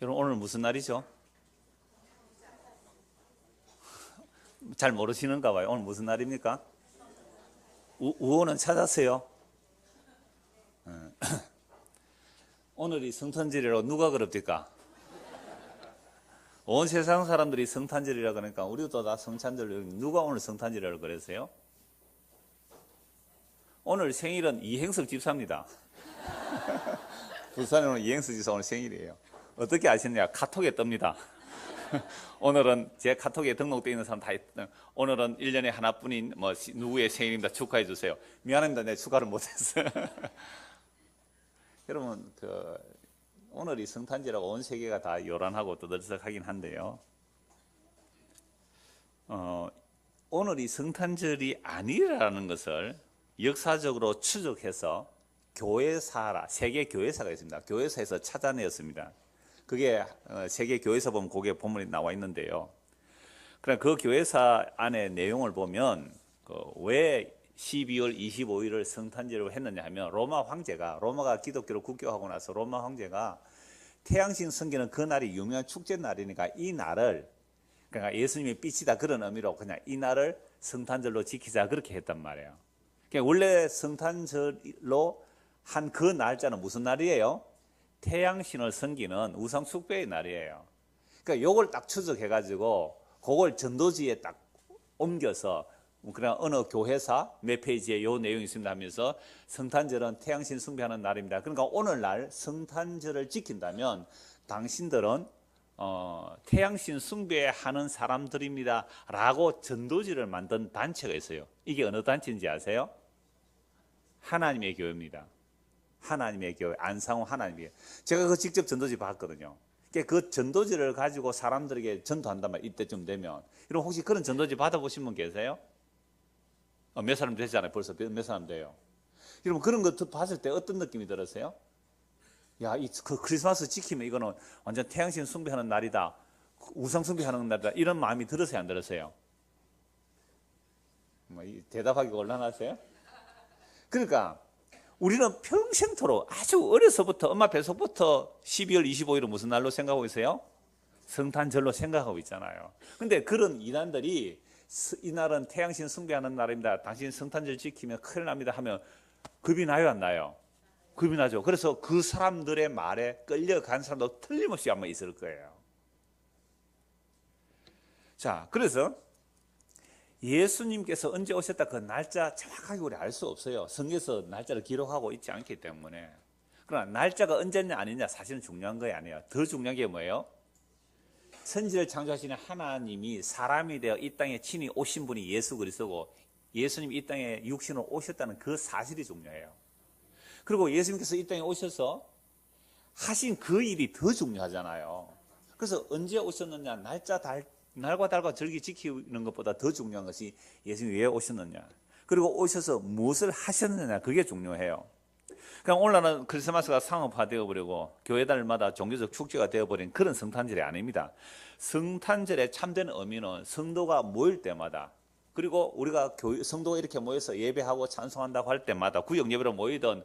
여러분 오늘 무슨 날이죠? 잘 모르시는가 봐요. 오늘 무슨 날입니까? 우호는 찾았어요? 오늘이 성탄절이라고 누가 그럽니까? 온 세상 사람들이 성탄절이라 그러니까 우리도 다 성탄절. 누가 오늘 성탄절이라고 그랬어요? 오늘 생일은 이행석 집사입니다. 부산에 오늘 이행석 집사 오늘 생일이에요. 어떻게 아시느냐? 카톡에 뜹니다. 오늘은 제 카톡에 등록되어 있는 사람 다 오늘은 1년에 하나뿐인 누구의 생일입니다. 축하해 주세요. 미안합니다. 내가 축하를 못했어요. 여러분 오늘이 성탄절이라고 온 세계가 다 요란하고 떠들썩하긴 한데요. 오늘이 성탄절이 아니라는 것을 역사적으로 추적해서 교회사라, 세계 교회사가 있습니다. 교회사에서 찾아내었습니다. 그게 세계 교회사 보면 그게 본문에 나와 있는데요. 그럼 그 교회사 안에 내용을 보면 왜 12월 25일을 성탄절로 했느냐 하면 로마가 기독교로 국교하고 나서 로마 황제가 태양신 섬기는 그 날이 유명한 축제 날이니까 이 날을, 그러니까 예수님의 빛이다 그런 의미로 그냥 이 날을 성탄절로 지키자 그렇게 했단 말이에요. 그러니까 원래 성탄절로 한 그 날짜는 무슨 날이에요? 태양신을 섬기는 우상 숭배의 날이에요. 그러니까 요걸 딱 추적해가지고 그걸 전도지에 딱 옮겨서 그냥 어느 교회사 몇 페이지에 요 내용이 있습니다 하면서 성탄절은 태양신 숭배하는 날입니다. 그러니까 오늘날 성탄절을 지킨다면 당신들은 태양신 숭배하는 사람들입니다 라고 전도지를 만든 단체가 있어요. 이게 어느 단체인지 아세요? 하나님의 교회입니다. 하나님의 교회, 안상호 하나님의 교회. 제가 그 직접 전도지 봤거든요. 그 전도지를 가지고 사람들에게 전도한단 말이에요. 이때쯤 되면. 여러분 혹시 그런 전도지 받아보신 분 계세요? 몇 사람 되잖아요. 벌써 몇 사람 돼요. 여러분 그런 거 봤을 때 어떤 느낌이 들었어요? 야, 그 크리스마스 지키면 이거는 완전 태양신 숭배하는 날이다. 우상 숭배하는 날이다. 이런 마음이 들었어요? 안 들었어요? 대답하기 곤란하세요? 그러니까 우리는 평생토록 아주 어려서부터 엄마 뱃속부터 12월 25일은 무슨 날로 생각하고 있어요? 성탄절로 생각하고 있잖아요. 근데 그런 이단들이 이 날은 태양신 숭배하는 날입니다. 당신 성탄절 지키면 큰일 납니다 하면 겁이 나요, 안 나요? 겁이 나죠. 그래서 그 사람들의 말에 끌려간 사람도 틀림없이 아마 있을 거예요. 자, 그래서 예수님께서 언제 오셨다 그 날짜 정확하게 우리 알 수 없어요. 성경에서 날짜를 기록하고 있지 않기 때문에. 그러나 날짜가 언제냐 아니냐 사실은 중요한 거 아니에요. 더 중요한 게 뭐예요? 천지를 창조하시는 하나님이 사람이 되어 이 땅에 친히 오신 분이 예수 그리스도고 예수님이 이 땅에 육신으로 오셨다는 그 사실이 중요해요. 그리고 예수님께서 이 땅에 오셔서 하신 그 일이 더 중요하잖아요. 그래서 언제 오셨느냐, 날과 달과 절기 지키는 것보다 더 중요한 것이 예수님이 왜 오셨느냐, 그리고 오셔서 무엇을 하셨느냐, 그게 중요해요. 그냥 오늘날은 크리스마스가 상업화되어 버리고 교회들마다 종교적 축제가 되어버린 그런 성탄절이 아닙니다. 성탄절의 참된 의미는 성도가 모일 때마다, 그리고 우리가 성도가 이렇게 모여서 예배하고 찬송한다고 할 때마다, 구역 예배로 모이던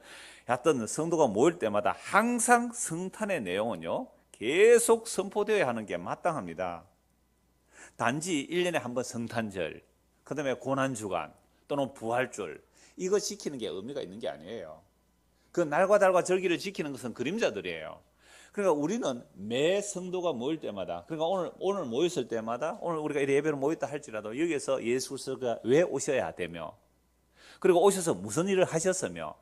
성도가 모일 때마다 항상 성탄의 내용은요 계속 선포되어야 하는 게 마땅합니다. 단지 1년에 한 번 성탄절, 그 다음에 고난주간 또는 부활절 이거 지키는 게 의미가 있는 게 아니에요. 그 날과 달과 절기를 지키는 것은 그림자들이에요. 그러니까 우리는 매 성도가 모일 때마다, 그러니까 오늘 모였을 때마다, 오늘 우리가 예배로 모였다 할지라도 여기에서 예수가 왜 오셔야 되며, 그리고 오셔서 무슨 일을 하셨으며,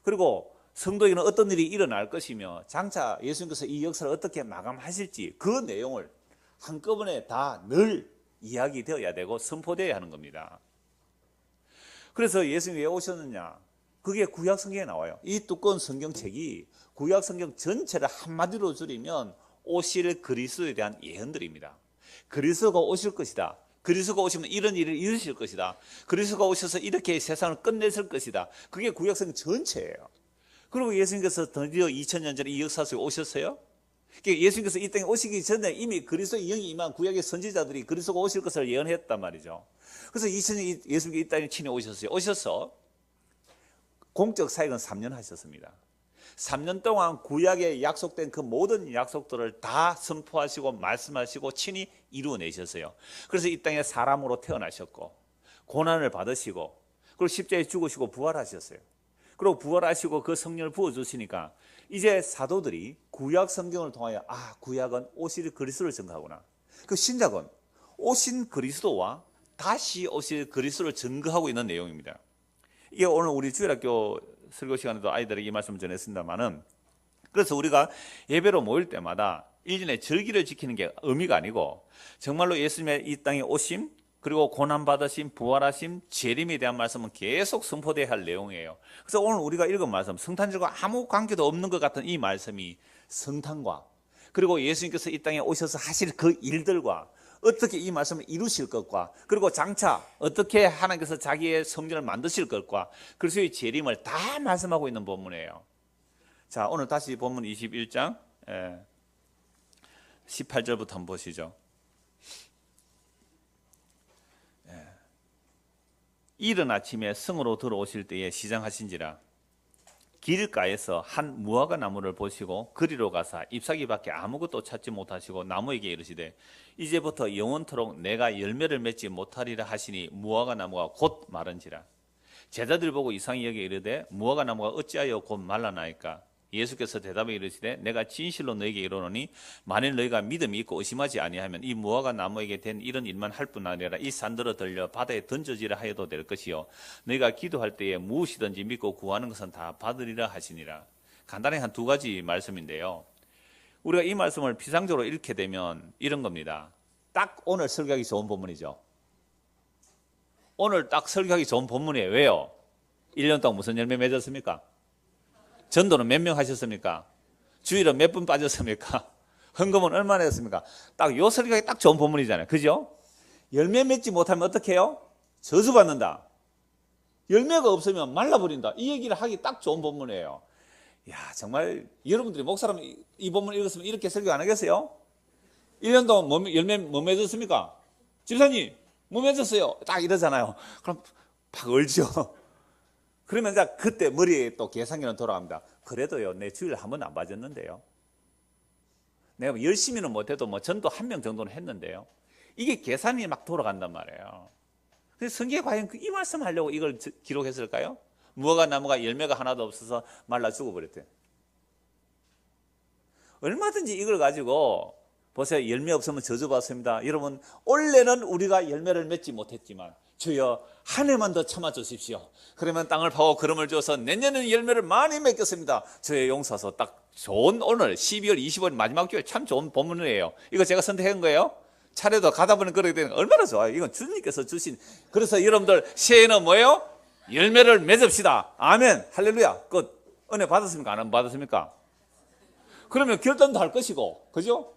그리고 성도에게는 어떤 일이 일어날 것이며, 장차 예수님께서 이 역사를 어떻게 마감하실지 그 내용을 한꺼번에 다 늘 이야기되어야 되고 선포되어야 하는 겁니다. 그래서 예수님이 왜 오셨느냐, 그게 구약 성경에 나와요. 이 두꺼운 성경책이 구약 성경 전체를 한마디로 줄이면 오실 그리스도에 대한 예언들입니다. 그리스도가 오실 것이다. 그리스도가 오시면 이런 일을 이루실 것이다. 그리스도가 오셔서 이렇게 세상을 끝내실 것이다. 그게 구약 성경 전체예요. 그리고 예수님께서 드디어 2000년 전에 이 역사 속에 오셨어요. 예수님께서 이 땅에 오시기 전에 이미 그리스도의 영이 임한 구약의 선지자들이 그리스도가 오실 것을 예언했단 말이죠. 그래서 2000년 예수님이 이 땅에 친히 오셨어요. 오셔서 공적 사역은 3년 하셨습니다. 3년 동안 구약에 약속된 그 모든 약속들을 다 선포하시고 말씀하시고 친히 이루어내셨어요. 그래서 이 땅에 사람으로 태어나셨고 고난을 받으시고 그리고 십자가에 죽으시고 부활하셨어요. 그리고 부활하시고 그 성령을 부어주시니까 이제 사도들이 구약 성경을 통하여 구약은 오실 그리스도를 증거하구나. 그 신약은 오신 그리스도와 다시 오실 그리스도를 증거하고 있는 내용입니다. 이게 오늘 우리 주일학교 설교 시간에도 아이들에게 이 말씀을 전했습니다만은, 그래서 우리가 예배로 모일 때마다 1년에 절기를 지키는 게 의미가 아니고 정말로 예수님의 이 땅에 오심, 그리고 고난받으심, 부활하심, 재림에 대한 말씀은 계속 선포되어야 할 내용이에요. 그래서 오늘 우리가 읽은 말씀, 성탄절과 아무 관계도 없는 것 같은 이 말씀이 성탄과 그리고 예수님께서 이 땅에 오셔서 하실 그 일들과 어떻게 이 말씀을 이루실 것과 그리고 장차 어떻게 하나님께서 자기의 성전을 만드실 것과 그리스도의 재림을 다 말씀하고 있는 본문이에요. 자, 오늘 다시 본문 21장 18절부터 한번 보시죠. 이른 아침에 성으로 들어오실 때에 시장하신지라 길가에서 한 무화과 나무를 보시고 그리로 가사 잎사귀밖에 아무것도 찾지 못하시고 나무에게 이르시되 이제부터 영원토록 내가 열매를 맺지 못하리라 하시니 무화과 나무가 곧 마른지라. 제자들 보고 이상히 여겨 이르되 무화과 나무가 어찌하여 곧 말라나이까. 예수께서 대답에 이르시되 내가 진실로 너에게 이르노니 만일 너희가 믿음이 있고 의심하지 아니하면 이 무화과 나무에게 된 이런 일만 할 뿐 아니라 이 산들어 들려 바다에 던져지라 하여도 될 것이요 너희가 기도할 때에 무엇이든지 믿고 구하는 것은 다 받으리라 하시니라. 간단히 한 두 가지 말씀인데요, 우리가 이 말씀을 피상적으로 읽게 되면 이런 겁니다. 딱 오늘 설교하기 좋은 본문이죠. 오늘 딱 설교하기 좋은 본문이에요. 왜요? 1년 동안 무슨 열매 맺었습니까? 전도는 몇 명 하셨습니까? 주일은 몇 분 빠졌습니까? 헌금은 얼마나 했습니까? 딱 요 설교하기 딱 좋은 본문이잖아요. 그죠? 열매 맺지 못하면 어떻게 해요? 저주받는다. 열매가 없으면 말라버린다. 이 얘기를 하기 딱 좋은 본문이에요. 야, 정말 여러분들이 목사람 이 본문 읽었으면 이렇게 설교 안 하겠어요? 1년 동안 열매 뭐 맺었습니까? 집사님 뭐 맺었어요? 딱 이러잖아요. 그럼 팍 얼죠. 그러면 이제 그때 머리에 또 계산기는 돌아갑니다. 그래도요, 내 주일 한 번도 안 빠졌는데요. 내가 열심히는 못해도 뭐 전도 한 명 정도는 했는데요. 이게 계산이 막 돌아간단 말이에요. 그래서 성경에 과연 이 말씀 하려고 이걸 기록했을까요? 무화과 나무가 열매가 하나도 없어서 말라 죽어버렸대요. 얼마든지 이걸 가지고 보세요. 열매 없으면 저주받습니다. 여러분, 올해는 우리가 열매를 맺지 못했지만 주여 한 해만 더 참아주십시오. 그러면 땅을 파고 거름을 줘서 내년에는 열매를 많이 맺겠습니다. 주의 용서서 딱 좋은 오늘 12월 25일 마지막 주에 참 좋은 본문이에요. 이거 제가 선택한 거예요. 차례도 가다 보니 그렇게 되는 거 얼마나 좋아요. 이건 주님께서 주신. 그래서 여러분들 새해는 뭐예요? 열매를 맺읍시다. 아멘. 할렐루야. 끝. 은혜 받았습니까? 안 받았습니까? 그러면 결단도 할 것이고, 그죠?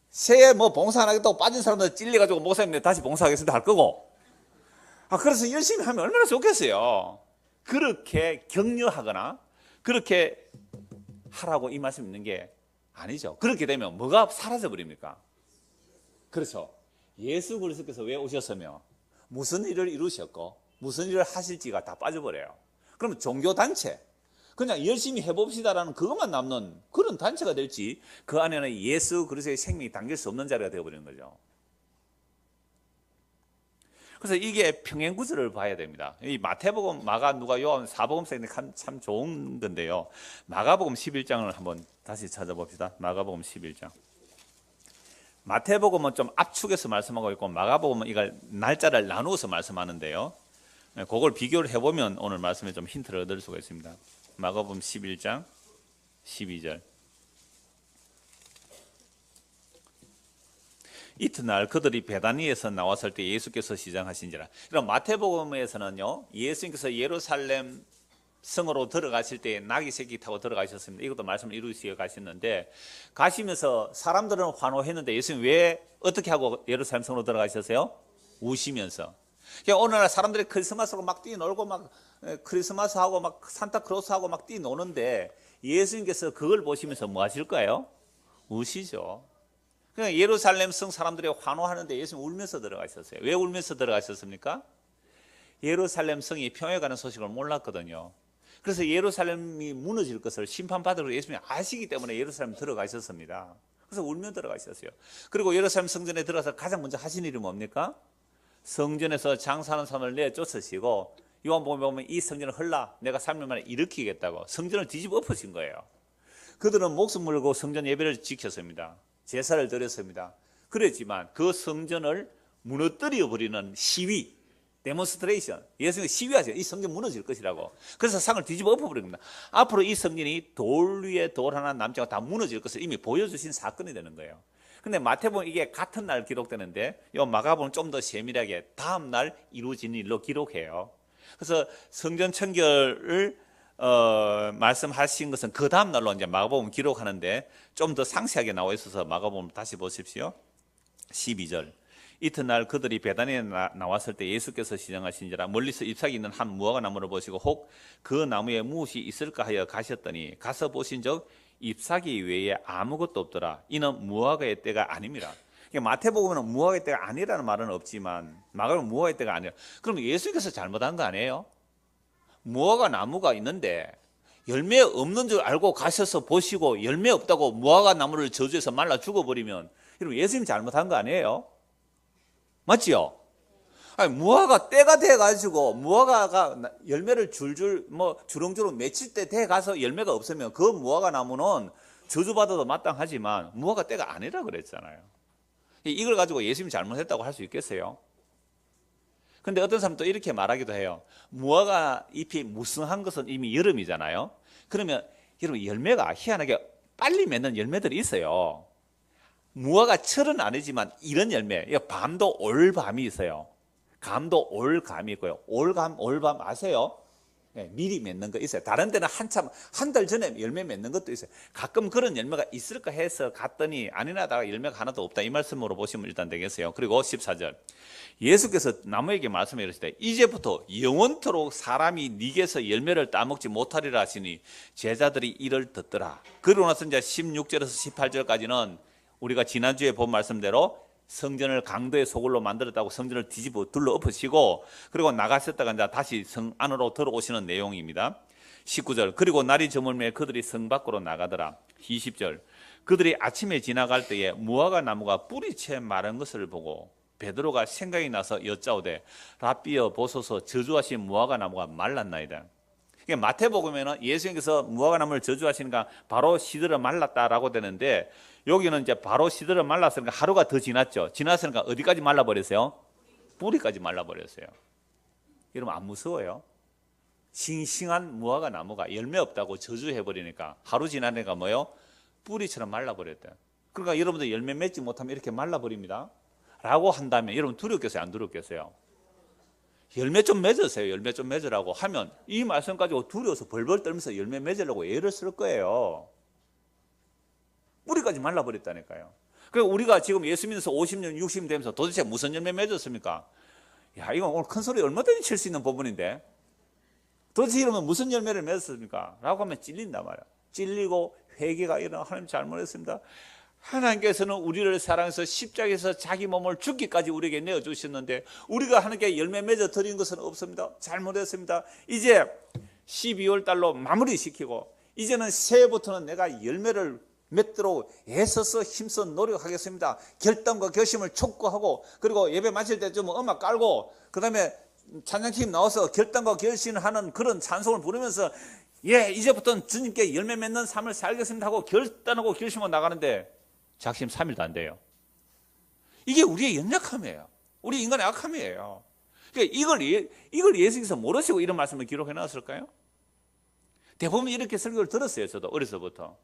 새해 뭐 봉사 안 하겠다고 빠진 사람들 찔려가지고 목사님 다시 봉사하겠습니다 할 거고. 그래서 열심히 하면 얼마나 좋겠어요. 그렇게 격려하거나 그렇게 하라고 이 말씀 있는 게 아니죠. 그렇게 되면 뭐가 사라져버립니까? 그렇죠. 예수 그리스도께서 왜 오셨으며 무슨 일을 이루셨고 무슨 일을 하실지가 다 빠져버려요. 그러면 종교단체, 그냥 열심히 해봅시다라는 그것만 남는 그런 단체가 될지 그 안에는 예수 그리스도의 생명이 담길 수 없는 자리가 되어버리는 거죠. 그래서 이게 평행구조를 봐야 됩니다. 이 마태복음, 마가, 누가, 요한, 사복음서인데 참 좋은 건데요. 마가복음 11장을 한번 다시 찾아봅시다. 마가복음 11장. 마태복음은 좀 압축해서 말씀하고 있고 마가복음은 이걸 날짜를 나누어서 말씀하는데요. 그걸 비교를 해보면 오늘 말씀에 좀 힌트를 얻을 수가 있습니다. 마가복음 11장 12절. 이튿날 그들이 베다니에서 나왔을 때 예수께서 시장하신지라. 그럼 마태복음에서는요, 예수님께서 예루살렘 성으로 들어가실 때 나귀 새끼 타고 들어가셨습니다. 이것도 말씀을 이루시어 가셨는데 가시면서 사람들은 환호했는데 예수님 왜 어떻게 하고 예루살렘 성으로 들어가셨어요? 우시면서. 그러니까 오늘날 사람들이 크리스마스로 막 뛰놀고 막 크리스마스하고 막 산타크로스하고 막 뛰노는데 예수님께서 그걸 보시면서 뭐 하실 거예요? 우시죠. 그러니까 예루살렘 성 사람들이 환호하는데 예수님 울면서 들어가셨어요. 왜 울면서 들어가셨습니까? 예루살렘 성이 평화에 가는 소식을 몰랐거든요. 그래서 예루살렘이 무너질 것을 심판받을 걸 예수님이 아시기 때문에 예루살렘 들어가셨습니다. 그래서 울며 들어가셨어요. 그리고 예루살렘 성전에 들어가서 가장 먼저 하신 일이 뭡니까? 성전에서 장사하는 사람을 내쫓으시고 요한복음에 보면 이 성전을 헐라 내가 3년 만에 일으키겠다고 성전을 뒤집어 엎으신 거예요. 그들은 목숨 걸고 성전 예배를 지켰습니다. 제사를 드렸습니다. 그랬지만 그 성전을 무너뜨려 버리는 시위, 데몬스트레이션, 예수님이 시위하죠. 이 성전 무너질 것이라고. 그래서 상을 뒤집어 엎어버립니다. 앞으로 이 성전이 돌 위에 돌 하나 남지 않고 다 무너질 것을 이미 보여주신 사건이 되는 거예요. 근데 마태복음 이게 같은 날 기록되는데 이 마가복음은 좀 더 세밀하게 다음 날 이루어진 일로 기록해요. 그래서 성전 청결을 말씀하신 것은 그 다음 날로 이제 마가복음 기록하는데 좀 더 상세하게 나와 있어서 마가복음 다시 보십시오. 12절. 이튿날 그들이 베다니에 나왔을 때 예수께서 시정하신지라 멀리서 잎사귀 있는 한 무화과 나무를 보시고 혹 그 나무에 무엇이 있을까 하여 가셨더니 가서 보신즉 잎사귀 외에 아무것도 없더라. 이는 무화과의 때가 아닙니다. 마태복음은 무화과의 때가 아니라는 말은 없지만 마가복음은 무화과의 때가 아니라. 그럼 예수께서 잘못한 거 아니에요? 무화과 나무가 있는데 열매 없는 줄 알고 가셔서 보시고 열매 없다고 무화과 나무를 저주해서 말라 죽어버리면 여러분 예수님 잘못한 거 아니에요? 맞지요? 아니, 무화과 때가 돼가지고 무화과가 열매를 줄줄 주렁주렁 맺힐 때 돼가서 열매가 없으면 그 무화과 나무는 저주받아도 마땅하지만 무화과 때가 아니라 그랬잖아요. 이걸 가지고 예수님이 잘못했다고 할 수 있겠어요? 근데 어떤 사람은 또 이렇게 말하기도 해요. 무화과 잎이 무성한 것은 이미 여름이잖아요. 그러면 여러분 열매가 희한하게 빨리 맺는 열매들이 있어요. 무화과 철은 아니지만 이런 열매, 밤도 올밤이 있어요. 감도 올감이 있고요. 올밤 아세요? 네, 미리 맺는 거 있어요. 다른 데는 한참 한 달 전에 열매 맺는 것도 있어요. 가끔 그런 열매가 있을까 해서 갔더니 아니나다가 열매가 하나도 없다. 이 말씀으로 보시면 일단 되겠어요. 그리고 14절. 예수께서 나무에게 말씀해 이르시되 이제부터 영원토록 사람이 네게서 열매를 따먹지 못하리라 하시니 제자들이 이를 듣더라. 그러고 나서 이제 16절에서 18절까지는 우리가 지난주에 본 말씀대로 성전을 강도의 소굴로 만들었다고 성전을 뒤집어 둘러 엎으시고 그리고 나가셨다가 이제 다시 성 안으로 들어오시는 내용입니다. 19절. 그리고 날이 저물매 그들이 성 밖으로 나가더라. 20절. 그들이 아침에 지나갈 때에 무화과 나무가 뿌리채 마른 것을 보고 베드로가 생각이 나서 여짜오되 랍비여 보소서 저주하신 무화과 나무가 말랐나이다. 마태복음에는 예수님께서 무화과 나무를 저주하시니까 바로 시들어 말랐다라고 되는데 여기는 이제 바로 시들어 말랐으니까 하루가 더 지났죠. 지났으니까 어디까지 말라버렸어요? 뿌리까지 말라버렸어요. 여러분 안 무서워요? 싱싱한 무화과 나무가 열매 없다고 저주해버리니까 하루 지나니까 뭐요? 뿌리처럼 말라버렸다. 그러니까 여러분들 열매 맺지 못하면 이렇게 말라버립니다. 라고 한다면 여러분 두렵겠어요? 안 두렵겠어요? 열매 좀 맺으세요. 열매 좀 맺으라고 하면 이 말씀 가지고 두려워서 벌벌 떨면서 열매 맺으려고 애를 쓸 거예요. 뿌리까지 말라버렸다니까요. 그러니까 우리가 지금 예수 믿어서 50년, 60년 되면서 도대체 무슨 열매 맺었습니까? 야, 이건 오늘 큰 소리 얼마든지 칠 수 있는 부분인데 도대체 이러면 무슨 열매를 맺었습니까? 라고 하면 찔린단 말이야. 찔리고 회개가 일어나 하나님 잘못했습니다. 하나님께서는 우리를 사랑해서 십자가에서 자기 몸을 죽기까지 우리에게 내어주셨는데 우리가 하나님께 열매 맺어 드린 것은 없습니다. 잘못했습니다. 이제 12월 달로 마무리시키고 이제는 새해부터는 내가 열매를 맺도록 애써서 힘써 노력하겠습니다. 결단과 결심을 촉구하고 그리고 예배 마칠 때 좀 음악 깔고 그 다음에 찬양팀 나와서 결단과 결심을 하는 그런 찬송을 부르면서 이제부터는 주님께 열매 맺는 삶을 살겠습니다 하고 결단하고 결심하고 나가는데 작심 3일도 안 돼요. 이게 우리의 연약함이에요. 우리 인간의 악함이에요. 그러니까 이걸 예수께서 모르시고 이런 말씀을 기록해 놨을까요? 대부분 이렇게 설교를 들었어요. 저도 어려서부터.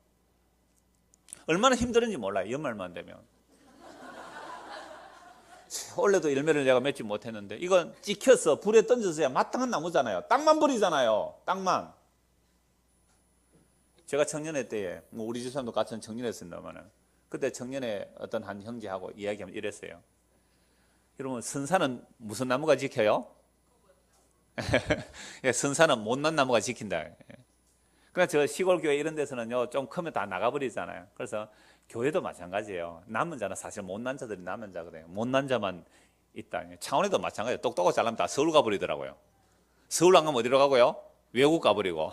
얼마나 힘들은지 몰라요. 연말만 되면. 원래도 열매를 내가 맺지 못했는데 이건 찍혀서 불에 던져서야 마땅한 나무잖아요. 땅만 버리잖아요. 땅만. 제가 청년회 때에 우리 집사람도 같은 청년회였습니다만 그때 청년회 어떤 한 형제하고 이야기하면 이랬어요. 여러분 선산은 무슨 나무가 지켜요? 선산은 못난 나무가 지킨다. 그러니까 저 시골 교회 이런 데서는요 좀 크면 다 나가버리잖아요. 그래서 교회도 마찬가지예요. 남은 자는 사실 못난 자들이 남은 자거든요. 못난 자만 있다. 창원에도 마찬가지예요. 똑똑하고 잘나면 다 서울 가버리더라고요. 서울 안 가면 어디로 가고요? 외국 가버리고.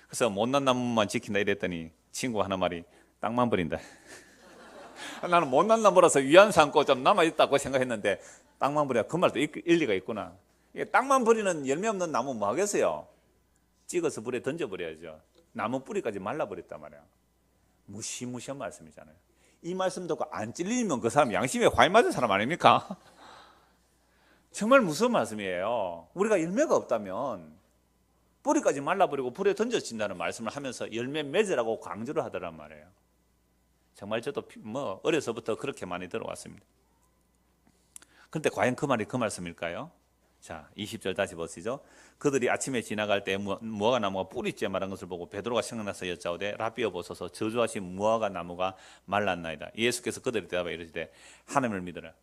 그래서 못난 나무만 지킨다 이랬더니 친구가 하나 말이 땅만 버린다. 나는 못난 나무라서 위안 삼고 좀 남아있다고 생각했는데 땅만 버려. 그 말도 일리가 있구나. 땅만 버리는 열매 없는 나무 뭐 하겠어요? 찍어서 불에 던져버려야죠. 나무 뿌리까지 말라버렸단 말이야. 무시무시한 말씀이잖아요. 이 말씀 듣고 안 찔리면 그 사람 양심에 과일 맞은 사람 아닙니까? 정말 무서운 말씀이에요. 우리가 열매가 없다면 뿌리까지 말라버리고 불에 던져진다는 말씀을 하면서 열매 맺으라고 강조를 하더란 말이에요. 정말 저도 어려서부터 그렇게 많이 들어왔습니다. 그런데 과연 그 말이 그 말씀일까요? 자, 20절 다시 보시죠. 그들이 아침에 지나갈 때 무화과 나무가 뿌리째 마른 것을 보고 베드로가 생각나서 여짜오되 라비여 보소서 저주하신 무화과 나무가 말랐나이다. 예수께서 그들이 대답하여 이르시되 하나님을 믿으라.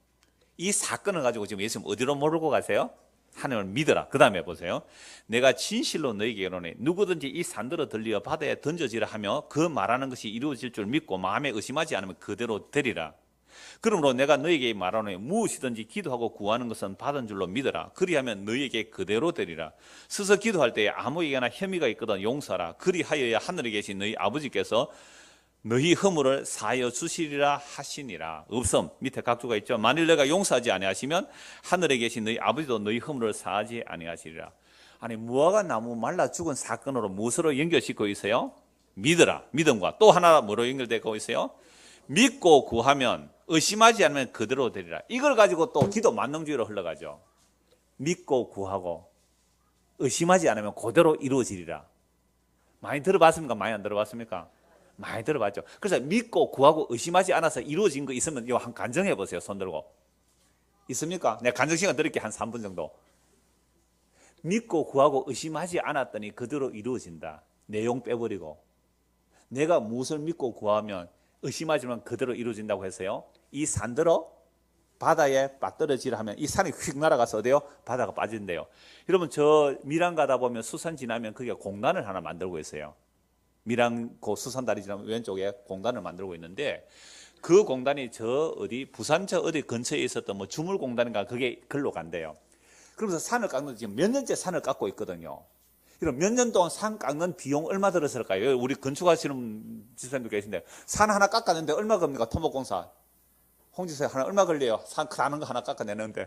이 사건을 가지고 지금 예수님 어디로 몰고 가세요? 하나님을 믿어라. 그 다음에 보세요. 내가 진실로 너희에게 이르노니 누구든지 이 산들어 들리어 바다에 던져지라 하며 그 말하는 것이 이루어질 줄 믿고 마음에 의심하지 않으면 그대로 되리라. 그러므로 내가 너희에게 말하노니 무엇이든지 기도하고 구하는 것은 받은 줄로 믿어라. 그리하면 너희에게 그대로 되리라. 스스로 기도할 때에 아무에게나 혐의가 있거든 용서하라. 그리하여야 하늘에 계신 너희 아버지께서 너희 허물을 사하여 주시리라 하시니라. 없음 밑에 각주가 있죠. 만일 내가 용서하지 아니하시면 하늘에 계신 너희 아버지도 너희 허물을 사하지 아니하시리라. 아니 무화과 나무 말라 죽은 사건으로 무엇으로 연결시키고 있어요? 믿으라. 믿음과 또 하나 뭐로 연결되고 있어요? 믿고 구하면 의심하지 않으면 그대로 되리라. 이걸 가지고 또 기도 만능주의로 흘러가죠. 믿고 구하고 의심하지 않으면 그대로 이루어지리라. 많이 들어봤습니까? 많이 안 들어봤습니까? 많이 들어봤죠. 그래서 믿고 구하고 의심하지 않아서 이루어진 거 있으면 이거 한 간증해 보세요. 손 들고. 있습니까? 내가 간증 시간 드릴게요. 한 3분 정도. 믿고 구하고 의심하지 않았더니 그대로 이루어진다. 내용 빼버리고. 내가 무엇을 믿고 구하면 의심하지만 그대로 이루어진다고 했어요. 이 산들어 바다에 빠뜨려지라 하면 이 산이 휙 날아가서 어디요? 바다가 빠진대요. 여러분 저 밀양 가다 보면 수산 지나면 거기가 공단을 하나 만들고 있어요. 밀양 그 수산다리 지나면 왼쪽에 공단을 만들고 있는데 그 공단이 저 어디 부산 저 어디 근처에 있었던 뭐 주물공단인가 그게 글로 간대요. 그러면서 산을 깎는 지금 몇 년째 산을 깎고 있거든요. 그럼 몇 년 동안 산 깎는 비용 얼마 들었을까요? 우리 건축하시는 집사님도 계신데 산 하나 깎았는데 얼마 겁니까? 토목공사 홍지서 하나 얼마 걸려요? 산 크다는 거 하나 깎아내는데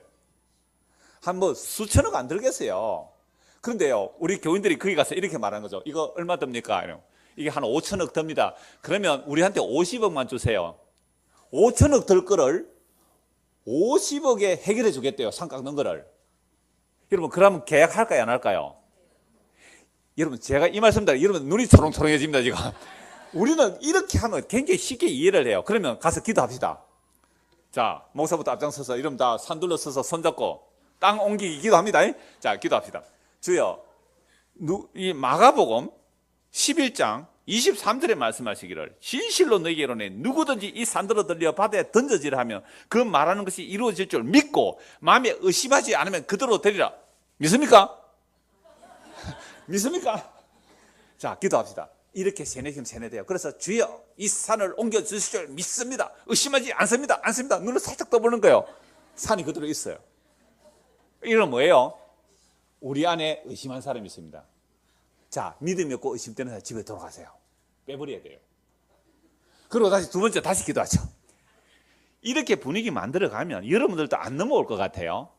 한 뭐 수천억 안 들겠어요. 그런데요 우리 교인들이 거기 가서 이렇게 말하는 거죠. 이거 얼마 듭니까? 이게 한 5천억 듭니다. 그러면 우리한테 50억만 주세요. 5천억 들 거를 50억에 해결해 주겠대요. 산 깎는 거를. 여러분 그러면 계약할까요? 안 할까요? 여러분 제가 이 말씀드리면 여러분 눈이 초롱초롱해집니다. 지금 우리는 이렇게 하면 굉장히 쉽게 이해를 해요. 그러면 가서 기도합시다. 자 목사부터 앞장서서 이러면 다 산둘러 서서 손잡고 땅 옮기기 기도합니다. 자 기도합시다. 주여 이 마가복음 11장 23절에 말씀하시기를 진실로 너희에게 이르노니 누구든지 이 산들어 들려 바다에 던져지라 하면 그 말하는 것이 이루어질 줄 믿고 마음에 의심하지 않으면 그대로 되리라. 믿습니까? 믿습니까? 자 기도합시다. 이렇게 세뇌돼요. 그래서 주여 이 산을 옮겨주실 줄 믿습니다. 의심하지 않습니다. 눈을 살짝 떠보는 거예요. 산이 그대로 있어요. 이건 뭐예요? 우리 안에 의심한 사람이 있습니다. 자 믿음이 없고 의심되는 사람 집에 돌아가세요. 빼버려야 돼요. 그리고 다시 두 번째 다시 기도하죠. 이렇게 분위기 만들어가면 여러분들도 안 넘어올 것 같아요.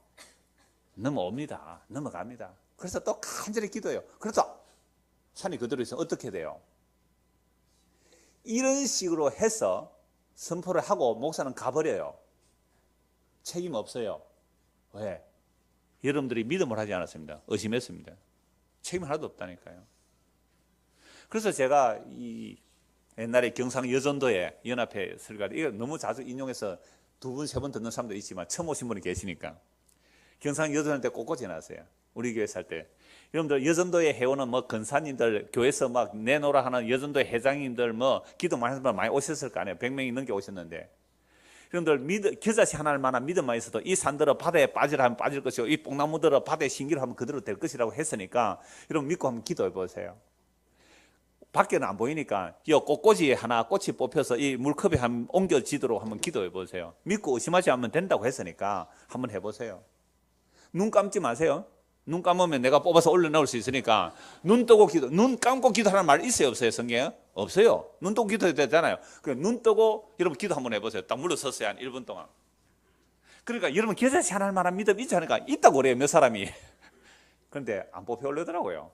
넘어옵니다. 넘어갑니다. 그래서 또 간절히 기도해요. 그래서 산이 그대로 있으면 어떻게 돼요? 이런 식으로 해서 선포를 하고 목사는 가버려요. 책임 없어요. 왜? 여러분들이 믿음을 하지 않았습니다. 의심했습니다. 책임 하나도 없다니까요. 그래서 제가 이 옛날에 경상 여전도에 연합회 설교할 때 이거 너무 자주 인용해서 두 번, 세 번 듣는 사람도 있지만 처음 오신 분이 계시니까 경상 여전도 때 꼭꼭 지나세요. 우리 교회 살 때. 여러분들 여전도에 해오는 뭐 근사님들 교회에서 막 내놓으라 하는 여전도 회장님들 뭐 기도 많이 하는 분 많이 오셨을 거 아니에요. 100명이 넘게 오셨는데 여러분들 겨자씨 하나를 만한 믿음만 있어도 이 산들어 바다에 빠지라 하면 빠질 것이고 이 뽕나무들어 바다에 신기로 하면 그대로 될 것이라고 했으니까 여러분 믿고 한번 기도해 보세요. 밖에는 안 보이니까 이 꽃꽂이 하나 꽃이 뽑혀서 이 물컵에 한번 옮겨지도록 한번 기도해 보세요. 믿고 의심하지 않으면 된다고 했으니까 한번 해보세요. 눈 감지 마세요. 눈 감으면 내가 뽑아서 올려놓을 수 있으니까 눈 뜨고 기도, 눈 감고 기도하는 말 있어요, 없어요, 성경에? 없어요. 눈 뜨고 기도해도 되잖아요. 눈 뜨고 여러분 기도 한번 해보세요. 딱 물러섰어요, 한 1분 동안. 그러니까 여러분 겨자씨 하나님 말한 믿음 있지 않을까? 있다고 그래요, 몇 사람이. 그런데 안 뽑혀 올려더라고요.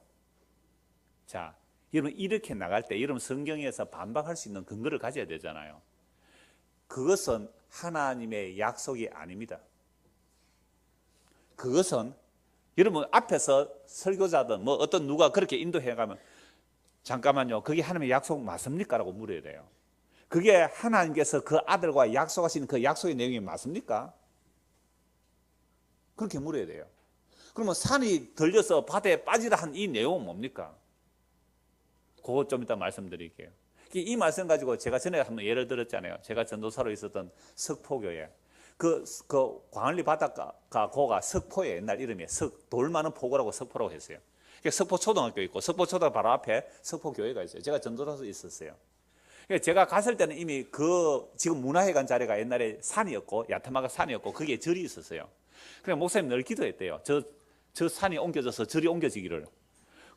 자, 여러분 이렇게 나갈 때 여러분 성경에서 반박할 수 있는 근거를 가져야 되잖아요. 그것은 하나님의 약속이 아닙니다. 그것은 여러분 앞에서 설교자든 뭐 어떤 누가 그렇게 인도해 가면 잠깐만요, 그게 하나님의 약속 맞습니까? 라고 물어야 돼요. 그게 하나님께서 그 아들과 약속하신 그 약속의 내용이 맞습니까? 그렇게 물어야 돼요. 그러면 산이 들려서 바다에 빠지라 한 이 내용은 뭡니까? 그거 좀 이따 말씀드릴게요. 이 말씀 가지고 제가 전에 한번 예를 들었잖아요. 제가 전도사로 있었던 석포교회. 그 광안리 바닷가 고가 석포의 옛날 이름이에요. 돌 많은 포구라고 석포라고 했어요. 석포 초등학교 있고 석포 초등학교 바로 앞에 석포 교회가 있어요. 제가 전도사로 있었어요. 제가 갔을 때는 이미 지금 문화회관 자리가 옛날에 산이었고 야타마가 산이었고 거기에 절이 있었어요. 그냥 목사님 늘 기도했대요. 저 산이 옮겨져서 절이 옮겨지기를.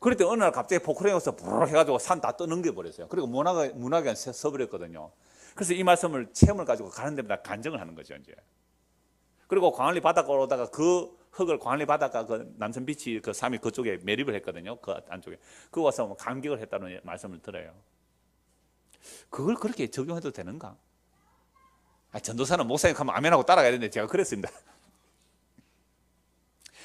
그랬더니 어느 날 갑자기 포크레인 와서 부르르 해가지고 산 다 떠넘겨버렸어요. 그리고 문화회관 서버렸거든요. 그래서 이 말씀을 체험을 가지고 가는 데마다 간증을 하는 거죠, 이제. 그리고 광안리 바닷가로 오다가 그 흙을 광안리 바닷가 그 남천비치 그 삼이 그쪽에 매립을 했거든요. 그 안쪽에. 그거 와서 감격을 했다는 말씀을 들어요. 그걸 그렇게 적용해도 되는가? 전도사는 목사님 가면 아멘하고 따라가야 되는데 제가 그랬습니다.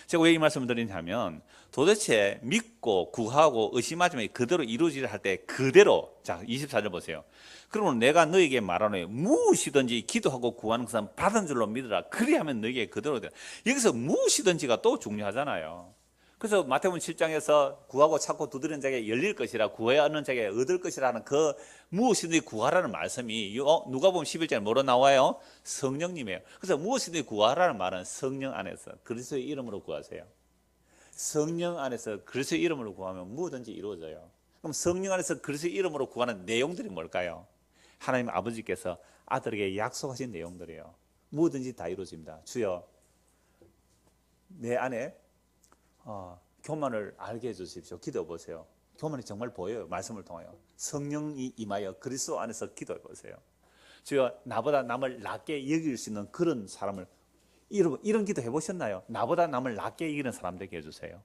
제가 왜 이 말씀을 드리냐면 도대체 믿고 구하고 의심하지만 그대로 이루어지려 할 때 그대로, 자 24절 보세요. 그러면 내가 너에게 말하노니 무엇이든지 기도하고 구하는 것은 받은 줄로 믿으라. 그리하면 너에게 그대로 되라. 여기서 무엇이든지가 또 중요하잖아요. 그래서 마태복음 7장에서 구하고 찾고 두드리는 자에게 열릴 것이라, 구하는 자에게 얻을 것이라는 그 무엇이든지 구하라는 말씀이 누가복음 11장에 뭐로 나와요? 성령님이에요. 그래서 무엇이든지 구하라는 말은 성령 안에서 그리스도의 이름으로 구하세요. 성령 안에서 그리스도의 이름으로 구하면 무엇든지 이루어져요. 그럼 성령 안에서 그리스도의 이름으로 구하는 내용들이 뭘까요? 하나님 아버지께서 아들에게 약속하신 내용들이에요. 무엇든지 다 이루어집니다. 주여 내 안에 교만을 알게 해주십시오. 기도해 보세요. 교만이 정말 보여요. 말씀을 통하여. 성령이 임하여 그리스도 안에서 기도해 보세요. 주여 나보다 남을 낮게 여길 수 있는 그런 사람을, 이런 기도 해보셨나요? 나보다 남을 낮게 여기는 사람 되게 해주세요.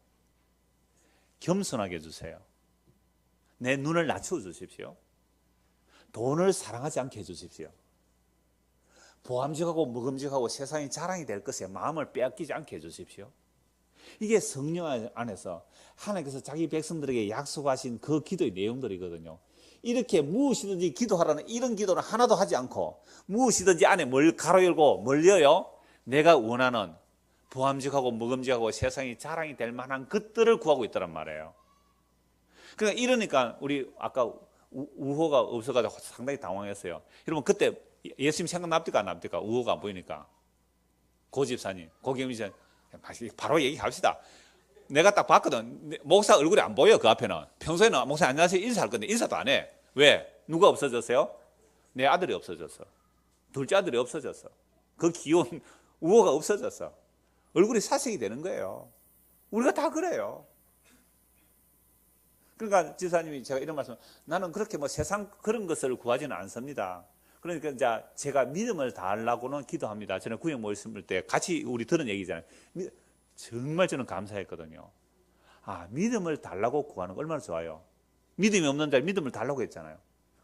겸손하게 해주세요. 내 눈을 낮춰 주십시오. 돈을 사랑하지 않게 해주십시오. 보암직하고 먹음직하고 세상이 자랑이 될 것에 마음을 빼앗기지 않게 해주십시오. 이게 성령 안에서 하나님께서 자기 백성들에게 약속하신 그 기도의 내용들이거든요. 이렇게 무엇이든지 기도하라는 이런 기도는 하나도 하지 않고 무엇이든지 안에 뭘 가로 열고 뭘 여요? 내가 원하는 보암직하고 먹음직하고 세상이 자랑이 될 만한 것들을 구하고 있다는 말이에요. 그러니까 이러니까 우리 아까 우호가 없어가지고 상당히 당황했어요. 여러분 그때 예수님 생각납니까 안 납니까? 우호가 안 보이니까. 고 집사님, 고경미전 바로 얘기합시다. 내가 딱 봤거든. 목사 얼굴이 안 보여, 그 앞에는. 평소에는 목사 안녕하세요 인사할 건데 인사도 안 해. 왜? 누가 없어졌어요? 내 아들이 없어졌어. 둘째 아들이 없어졌어. 그 귀여운 우호가 없어졌어. 얼굴이 사색이 되는 거예요. 우리가 다 그래요. 그러니까 지사님이 제가 이런 말씀, 나는 그렇게 뭐 세상 그런 것을 구하지는 않습니다. 그러니까 이제 제가 믿음을 다하려고는 기도합니다. 저는 구역 모였을 때 같이 우리 들은 얘기잖아요. 정말 저는 감사했거든요. 믿음을 달라고 구하는 거 얼마나 좋아요. 믿음이 없는 자에 믿음을 달라고 했잖아요.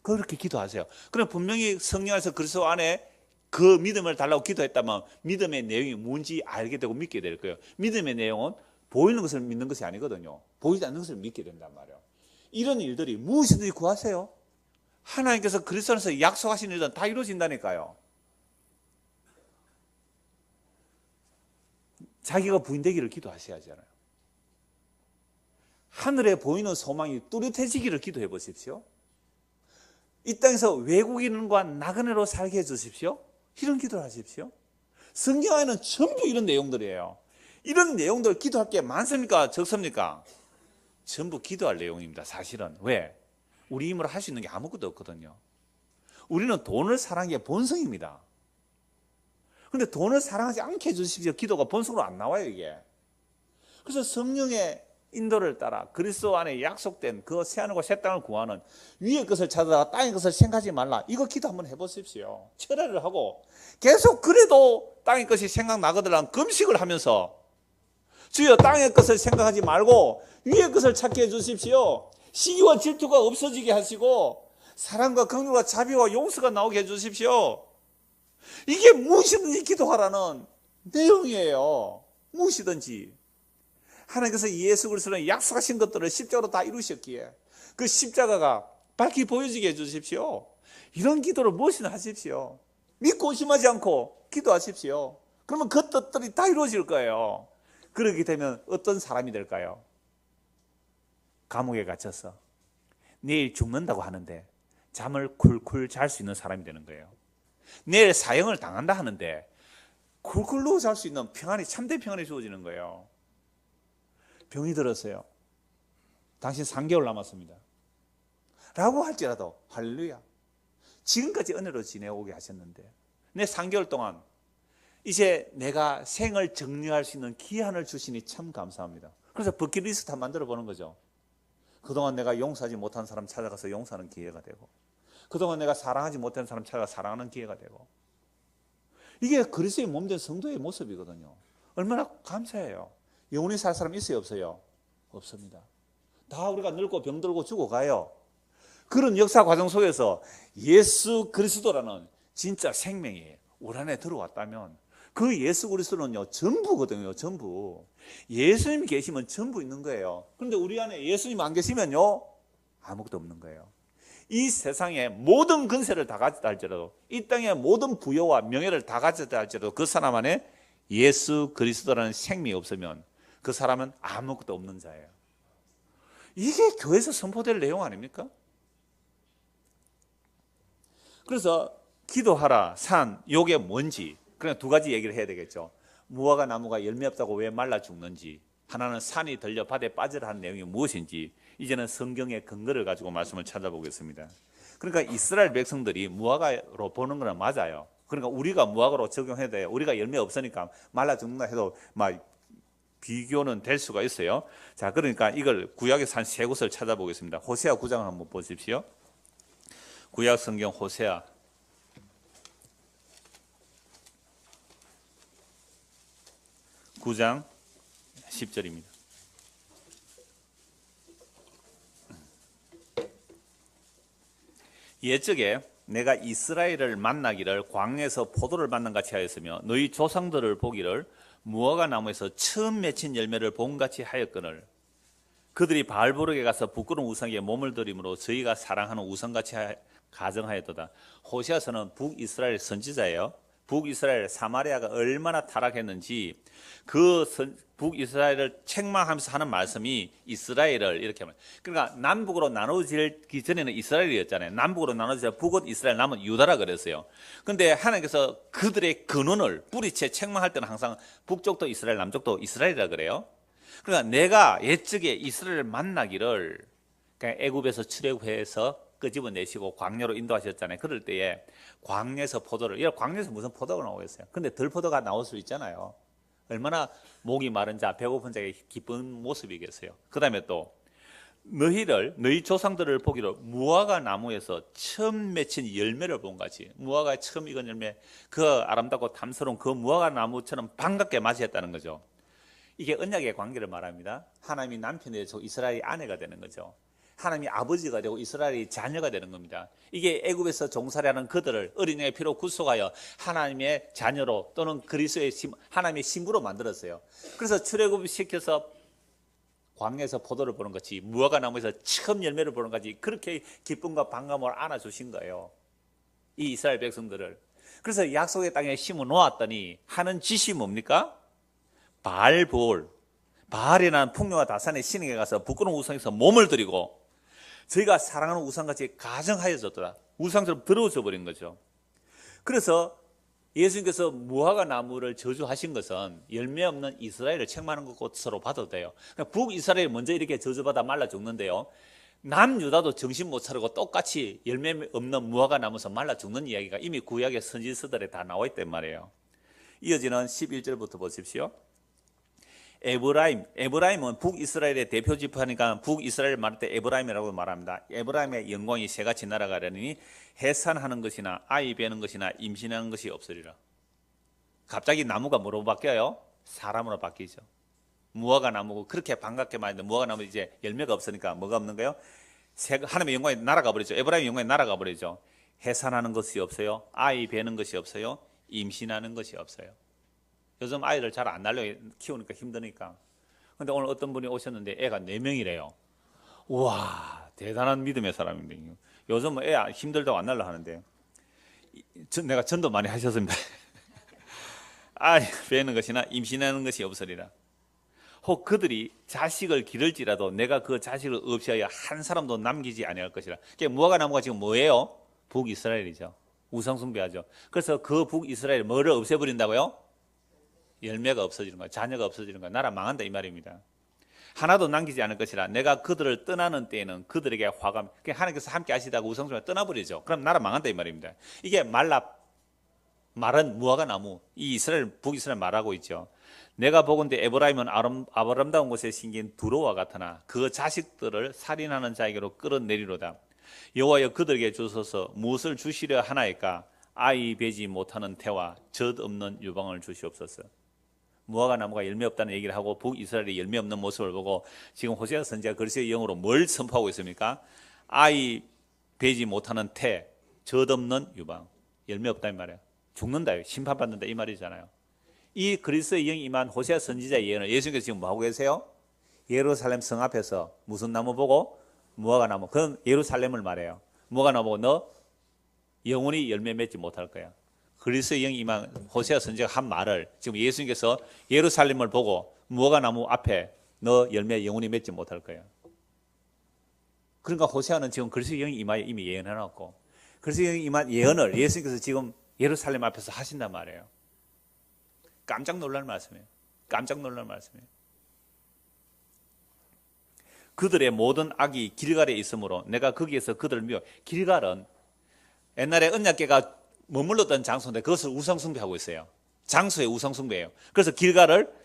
그렇게 기도하세요. 그럼 분명히 성령 안에서 그리스도 안에 그 믿음을 달라고 기도했다면 믿음의 내용이 뭔지 알게 되고 믿게 될 거예요. 믿음의 내용은 보이는 것을 믿는 것이 아니거든요. 보이지 않는 것을 믿게 된단 말이에요. 이런 일들이 무엇이든지 구하세요. 하나님께서 그리스도 안에서 약속하신 일은 다 이루어진다니까요. 자기가 부인되기를 기도하셔야잖아요. 하늘에 보이는 소망이 뚜렷해지기를 기도해 보십시오. 이 땅에서 외국인과 나그네로 살게 해주십시오. 이런 기도를 하십시오. 성경 안에는 전부 이런 내용들이에요. 이런 내용들 기도할 게 많습니까? 적습니까? 전부 기도할 내용입니다. 사실은. 왜? 우리 힘으로 할 수 있는 게 아무것도 없거든요. 우리는 돈을 사랑하는 게 본성입니다. 그런데 돈을 사랑하지 않게 해주십시오. 기도가 본성으로 안 나와요, 이게. 그래서 성령의 인도를 따라 그리스도 안에 약속된 그 새하늘과 새 땅을 구하는 위의 것을 찾아다가 땅의 것을 생각하지 말라. 이거 기도 한번 해보십시오. 철회를 하고 계속 그래도 땅의 것이 생각나거든 금식을 하면서 주여 땅의 것을 생각하지 말고 위의 것을 찾게 해주십시오. 시기와 질투가 없어지게 하시고 사랑과 긍휼과 자비와 용서가 나오게 해주십시오. 이게 무엇이든지 기도하라는 내용이에요. 무엇이든지. 하나님께서 예수 그리스도는 약속하신 것들을 십자가로 다 이루셨기에 그 십자가가 밝히 보여지게 해주십시오. 이런 기도를 무엇이나 하십시오. 믿고 의심하지 않고 기도하십시오. 그러면 그 뜻들이 다 이루어질 거예요. 그렇게 되면 어떤 사람이 될까요? 감옥에 갇혀서 내일 죽는다고 하는데 잠을 쿨쿨 잘 수 있는 사람이 되는 거예요. 내일 사형을 당한다 하는데 쿨쿨 누워 잘 수 있는 평안이, 참된 평안이 주어지는 거예요. 병이 들었어요. 당신 3개월 남았습니다. 라고 할지라도 할렐루야. 지금까지 은혜로 지내오게 하셨는데 내 3개월 동안 이제 내가 생을 정리할 수 있는 기한을 주시니 참 감사합니다. 그래서 버킷리스트 한번 만들어 보는 거죠. 그동안 내가 용서하지 못한 사람 찾아가서 용서하는 기회가 되고, 그동안 내가 사랑하지 못한 사람 찾아가 사랑하는 기회가 되고, 이게 그리스도의 몸된 성도의 모습이거든요. 얼마나 감사해요. 영원히 살 사람 있어요, 없어요? 없습니다. 다 우리가 늙고 병들고 죽어가요. 그런 역사 과정 속에서 예수 그리스도라는 진짜 생명이 우리 안에 들어왔다면 그 예수 그리스도는요 전부거든요. 전부. 예수님이 계시면 전부 있는 거예요. 그런데 우리 안에 예수님 안 계시면요 아무것도 없는 거예요. 이 세상의 모든 근세를 다 가졌다 할지라도, 이 땅의 모든 부여와 명예를 다 가졌다 할지라도 그 사람 안에 예수 그리스도라는 생명이 없으면 그 사람은 아무것도 없는 자예요. 이게 교회에서 선포될 내용 아닙니까? 그래서 기도하라, 산, 요게 뭔지 그냥 두 가지 얘기를 해야 되겠죠. 무화과 나무가 열매 없다고 왜 말라 죽는지, 하나는 산이 들려 바다에 빠지라 하는 내용이 무엇인지, 이제는 성경의 근거를 가지고 말씀을 찾아보겠습니다. 그러니까 이스라엘 백성들이 무화과로 보는 건 맞아요. 그러니까 우리가 무화과로 적용해야 돼요. 우리가 열매 없으니까 말라 죽는다 해도 막 비교는 될 수가 있어요. 자, 그러니까 이걸 구약에서 한 세 곳을 찾아보겠습니다. 호세아 9장을 한번 보십시오. 구약 성경 호세아 9장 10절입니다. 옛적에 내가 이스라엘을 만나기를 광야에서 포도를 만난 같이 하였으며 너희 조상들을 보기를 무화과 나무에서 처음 맺힌 열매를 본같이 하였거늘 그들이 바알보르게 가서 부끄러운 우상에게 몸을 들임으로 저희가 사랑하는 우상같이 가정하였도다. 호세아서는 북이스라엘 선지자예요. 북이스라엘 사마리아가 얼마나 타락했는지 그 북이스라엘을 책망하면서 하는 말씀이 이스라엘을 이렇게 말해요. 그러니까 남북으로 나눠지기 전에는 이스라엘이었잖아요. 남북으로 나눠져 북은 이스라엘, 남은 유다라 그랬어요. 그런데 하나님께서 그들의 근원을 뿌리채 책망할 때는 항상 북쪽도 이스라엘, 남쪽도 이스라엘이라 그래요. 그러니까 내가 옛적에 이스라엘을 만나기를, 그러니까 애굽에서 출애굽해서 끄집어내시고 광야로 인도하셨잖아요. 그럴 때에 광야에서 포도를, 광야에서 무슨 포도가 나오겠어요? 근데 들포도가 나올 수 있잖아요. 얼마나 목이 마른 자, 배고픈 자의 기쁜 모습이겠어요. 그 다음에 또 너희 조상들을 보기로 무화과 나무에서 처음 맺힌 열매를 본 같이, 무화과의 처음 익은 열매, 그 아름답고 탐스러운 그 무화과 나무처럼 반갑게 맞이했다는 거죠. 이게 언약의 관계를 말합니다. 하나님이 남편이 되고 이스라엘이 아내가 되는 거죠. 하나님이 아버지가 되고 이스라엘이 자녀가 되는 겁니다. 이게 애굽에서 종살이하는 그들을 어린양의 피로 구속하여 하나님의 자녀로 또는 그리스도의 하나님의 신부로 만들었어요. 그래서 출애굽시켜서 광야에서 포도를 보는 것이, 무화과 나무에서 처음 열매를 보는 것이, 그렇게 기쁨과 반감을 안아주신 거예요, 이 이스라엘 백성들을. 그래서 약속의 땅에 심어 놓았더니 하는 짓이 뭡니까? 바알이라는 풍요와 다산의 신에게 가서 부끄러운 우상에서 몸을 들이고 저희가 사랑하는 우상같이 가정하여졌더라. 우상처럼 더러워져 버린 거죠. 그래서 예수님께서 무화과 나무를 저주하신 것은 열매 없는 이스라엘을 책망하는 것으로 봐도 돼요. 그러니까 북이스라엘이 먼저 이렇게 저주받아 말라 죽는데요, 남유다도 정신 못 차리고 똑같이 열매 없는 무화과 나무에서 말라 죽는 이야기가 이미 구약의 선지서들에 다 나와 있단 말이에요. 이어지는 11절부터 보십시오. 에브라임은 북이스라엘의 대표 지파니까 북이스라엘 말할 때 에브라임이라고 말합니다. 에브라임의 영광이 새같이 날아가려니 해산하는 것이나 아이 베는 것이나 임신하는 것이 없으리라. 갑자기 나무가 뭐로 바뀌어요? 사람으로 바뀌죠. 무화과 나무고 그렇게 반갑게 말했는데 무화과 나무 이제 열매가 없으니까 뭐가 없는 거예요? 하나님의 영광이 날아가 버리죠. 에브라임의 영광이 날아가 버리죠. 해산하는 것이 없어요. 아이 베는 것이 없어요. 임신하는 것이 없어요. 요즘 아이를 잘 안 날려 키우니까 힘드니까. 근데 오늘 어떤 분이 오셨는데 애가 4명이래요. 우와, 대단한 믿음의 사람인데. 요즘 애 힘들다고 안 날라 하는데. 내가 전도 많이 하셨습니다. 아이 베는 것이나 임신하는 것이 없으리라. 혹 그들이 자식을 기를지라도 내가 그 자식을 없이하여 한 사람도 남기지 아니할 것이라. 그러니까 무화과 나무가 지금 뭐예요? 북이스라엘이죠. 우상 숭배하죠. 그래서 그 북이스라엘 뭐를 없애버린다고요? 열매가 없어지는 거야. 자녀가 없어지는 거야. 나라 망한다 이 말입니다. 하나도 남기지 않을 것이라. 내가 그들을 떠나는 때에는 그들에게 화가, 하나님께서 함께 하시다가 우상 숭배 떠나버리죠. 그럼 나라 망한다 이 말입니다. 이게 말은 무화과 나무, 이 이스라엘 북이스라엘 말하고 있죠. 내가 보건대 에브라임은 아름다운 곳에 심긴 두로와 같으나 그 자식들을 살인하는 자에게로 끌어내리로다. 여호와여 그들에게 주소서. 무엇을 주시려 하나이까? 아이 베지 못하는 태와 젖 없는 유방을 주시옵소서. 무화과 나무가 열매 없다는 얘기를 하고 북이스라엘이 열매 없는 모습을 보고 지금 호세아 선지자가 그리스도의 영으로 뭘 선포하고 있습니까? 아이 베지 못하는 태, 젖 없는 유방. 열매 없다 이 말이에요. 죽는다, 심판받는다 이 말이잖아요. 이 그리스도의 영이 임한 호세아 선지자의 예언을 예수님께서 지금 뭐하고 계세요? 예루살렘 성 앞에서 무슨 나무 보고? 무화과 나무. 그건 예루살렘을 말해요. 무화과 나무 보고 너 영원히 열매 맺지 못할 거야. 그리스도의 영이 임한 호세아 선지자가 한 말을 지금 예수님께서 예루살렘을 보고 무화과 나무 앞에 너 열매 영원히 맺지 못할 거야. 그러니까 호세아는 지금 그리스도의 영이 임하여 이미 예언해놨고 그리스도의 영이 임한 예언을 예수님께서 지금 예루살렘 앞에서 하신단 말이에요. 깜짝 놀랄 말씀이에요. 깜짝 놀랄 말씀이에요. 그들의 모든 악이 길갈에 있으므로 내가 거기에서 그들을 미워. 길갈은 옛날에 언약궤가 머물렀던 장소인데 그것을 우상숭배하고 있어요. 장소의 우상숭배예요. 그래서 길갈을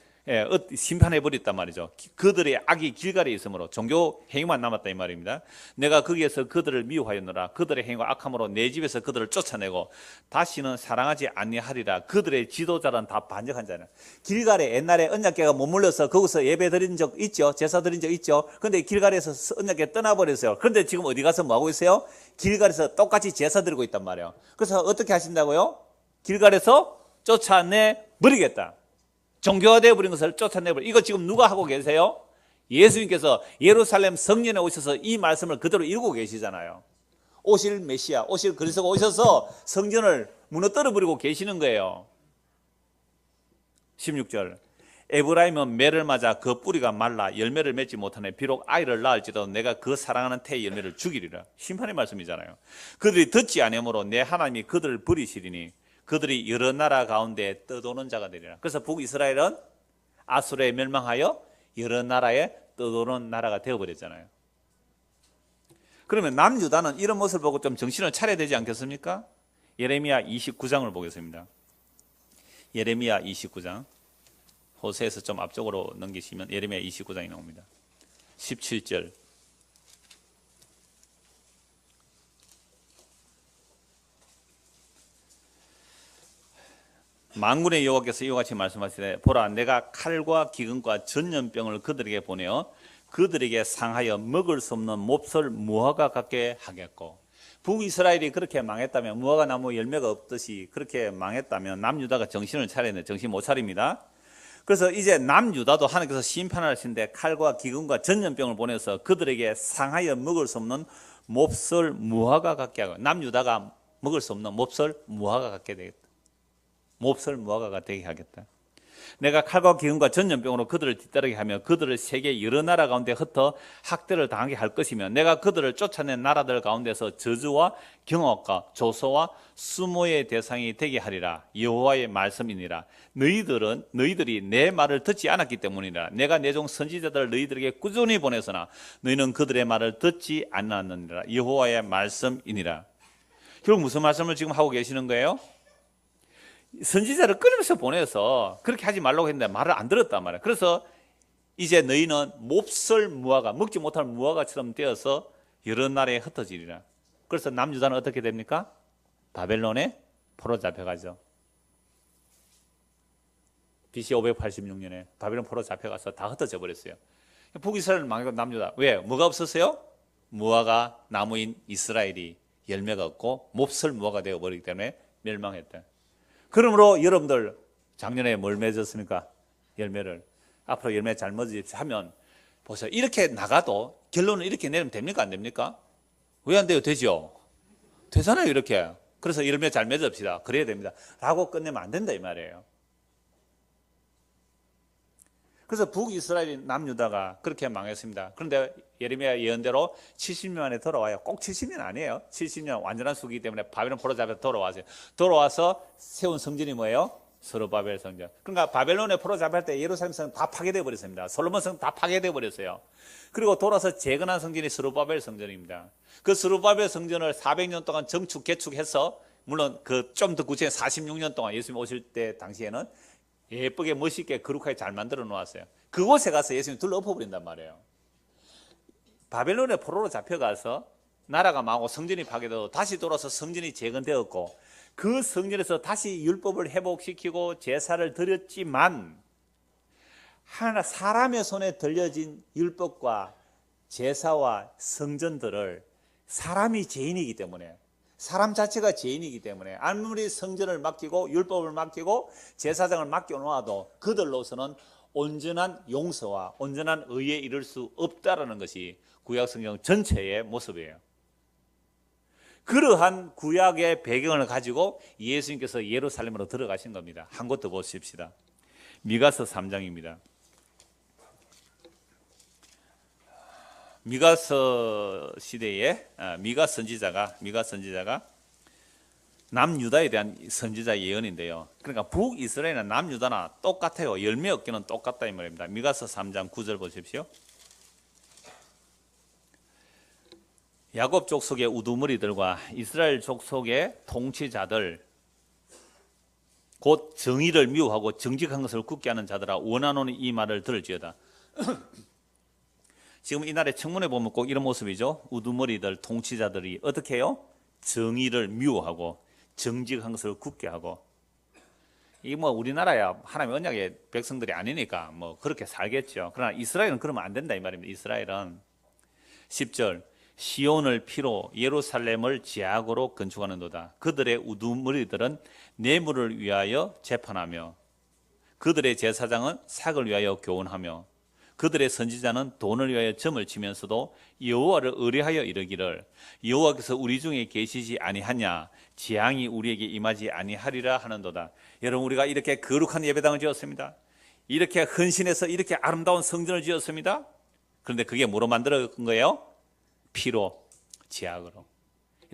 심판해버렸단 말이죠. 그들의 악이 길갈에 있으므로 종교 행위만 남았다 이 말입니다. 내가 거기에서 그들을 미워하였노라. 그들의 행위가 악함으로 내 집에서 그들을 쫓아내고 다시는 사랑하지 아니하리라. 그들의 지도자는 다 반역한 자는. 길갈에 옛날에 언약궤가 머물러서 거기서 예배 드린 적 있죠. 제사 드린 적 있죠. 그런데 길갈에서 언약궤 떠나버렸어요. 그런데 지금 어디 가서 뭐하고 있어요? 길갈에서 똑같이 제사 드리고 있단 말이에요. 그래서 어떻게 하신다고요? 길갈에서 쫓아내 버리겠다. 종교화되어 버린 것을 쫓아내버려. 이거 지금 누가 하고 계세요? 예수님께서 예루살렘 성전에 오셔서 이 말씀을 그대로 이루고 계시잖아요. 오실 메시아, 오실 그리스도가 오셔서 성전을 무너뜨려 버리고 계시는 거예요. 16절. 에브라임은 매를 맞아 그 뿌리가 말라 열매를 맺지 못하네. 비록 아이를 낳을지라도 내가 그 사랑하는 태의 열매를 죽이리라. 심판의 말씀이잖아요. 그들이 듣지 아니하므로 내 하나님이 그들을 버리시리니 그들이 여러 나라 가운데 떠도는 자가 되리라. 그래서 북이스라엘은 아수르에 멸망하여 여러 나라에 떠도는 나라가 되어버렸잖아요. 그러면 남유다는 이런 모습을 보고 좀 정신을 차려야 되지 않겠습니까? 예레미야 29장을 보겠습니다. 예레미야 29장. 호세에서 좀 앞쪽으로 넘기시면 예레미야 29장이 나옵니다. 17절. 만군의 여호와께서 이와 같이 말씀하시되 보라 내가 칼과 기근과 전염병을 그들에게 보내어 그들에게 상하여 먹을 수 없는 몹쓸 무화과 같게 하겠고. 북이스라엘이 그렇게 망했다면 무화과 나무 열매가 없듯이 그렇게 망했다면 남유다가 정신을 차려야 되는데 정신 못 차립니다. 그래서 이제 남유다도 하나님께서 심판하시는데 칼과 기근과 전염병을 보내서 그들에게 상하여 먹을 수 없는 몹쓸 무화과 같게 하고. 남유다가 먹을 수 없는 몹쓸 무화과 같게 되겠다. 몹쓸 무화과가 되게 하겠다. 내가 칼과 기근과 전염병으로 그들을 뒤따르게 하며 그들을 세계 여러 나라 가운데 흩어 학대를 당하게 할 것이며 내가 그들을 쫓아낸 나라들 가운데서 저주와 경악과 조소와 수모의 대상이 되게 하리라. 여호와의 말씀이니라. 너희들이 내 말을 듣지 않았기 때문이라. 내가 내 종 선지자들을 너희들에게 꾸준히 보내서나 너희는 그들의 말을 듣지 않았느니라. 여호와의 말씀이니라. 결국 무슨 말씀을 지금 하고 계시는 거예요? 선지자를 끊임없이 보내서 그렇게 하지 말라고 했는데 말을 안 들었단 말이에요. 그래서 이제 너희는 몹쓸 무화과, 먹지 못할 무화과처럼 되어서 여러 나라에 흩어지리라. 그래서 남유다는 어떻게 됩니까? 바벨론에 포로 잡혀가죠. BC 586년에 바벨론 포로 잡혀가서 다 흩어져 버렸어요. 북이스라엘은 망하고 남유다. 왜? 뭐가 없었어요? 무화과 나무인 이스라엘이 열매가 없고 몹쓸 무화과 되어버리기 때문에 멸망했다. 그러므로 여러분들 작년에 뭘 맺었습니까? 열매를. 앞으로 열매 잘 맺으면 보세요. 이렇게 나가도 결론은 이렇게 내리면 됩니까? 안 됩니까? 왜 안 돼요? 되죠? 되잖아요, 이렇게. 그래서 열매 잘 맺읍시다. 그래야 됩니다. 라고 끝내면 안 된다 이 말이에요. 그래서 북이스라엘이 남유다가 그렇게 망했습니다. 그런데 예레미야 예언대로 70년 만에 돌아와요. 꼭 70년 아니에요. 70년 완전한 수기이기 때문에 바벨론 포로 잡혀 돌아와서 세운 성전이 뭐예요? 스룹바벨 성전. 그러니까 바벨론에 포로 잡힐 때 예루살렘 성전 다 파괴되어 버렸습니다. 솔로몬 성전 다 파괴되어 버렸어요. 그리고 돌아서 재건한 성전이 스룹바벨 성전입니다. 그 스룹바벨 성전을 400년 동안 정축 개축해서 물론 그 좀 더 구체적인 46년 동안 예수님 오실 때 당시에는 예쁘게 멋있게 거룩하게 잘 만들어 놓았어요. 그곳에 가서 예수님 둘러 엎어버린단 말이에요. 바벨론의 포로로 잡혀가서 나라가 망하고 성전이 파괴되고 다시 돌아서 성전이 재건되었고 그 성전에서 다시 율법을 회복시키고 제사를 드렸지만 하나 사람의 손에 들려진 율법과 제사와 성전들을 사람이 죄인이기 때문에 사람 자체가 죄인이기 때문에 아무리 성전을 맡기고 율법을 맡기고 제사장을 맡겨놓아도 그들로서는 온전한 용서와 온전한 의에 이를 수 없다라는 것이 구약성경 전체의 모습이에요. 그러한 구약의 배경을 가지고 예수님께서 예루살렘으로 들어가신 겁니다. 한 곳 더 보십시다. 미가서 3장입니다. 미가서 시대에 미가 선지자가 남유다에 대한 선지자 예언인데요. 그러니까 북이스라엘이나 남유다나 똑같아요. 열매 얻기는 똑같다 이 말입니다. 미가서 3장 9절 보십시오. 야곱 족속의 우두머리들과 이스라엘 족속의 통치자들 곧 정의를 미워하고 정직한 것을 굳게 하는 자들아 원하노니 이 말을 들을지어다. 지금 이날의 청문회 보면 꼭 이런 모습이죠. 우두머리들 통치자들이 어떻게 해요? 정의를 미워하고 정직한 것을 굳게 하고. 이 뭐 우리나라야 하나님의 언약의 백성들이 아니니까 뭐 그렇게 살겠죠. 그러나 이스라엘은 그러면 안 된다 이 말입니다. 이스라엘은 10절 시온을 피로 예루살렘을 제약으로 건축하는도다. 그들의 우두머리들은 뇌물을 위하여 재판하며 그들의 제사장은 삭을 위하여 교훈하며 그들의 선지자는 돈을 위하여 점을 치면서도 여호와를 의뢰하여 이르기를 여호와께서 우리 중에 계시지 아니하냐 재앙이 우리에게 임하지 아니하리라 하는도다. 여러분 우리가 이렇게 거룩한 예배당을 지었습니다. 이렇게 헌신해서 이렇게 아름다운 성전을 지었습니다. 그런데 그게 뭐로 만들어진 거예요? 피로, 제약으로.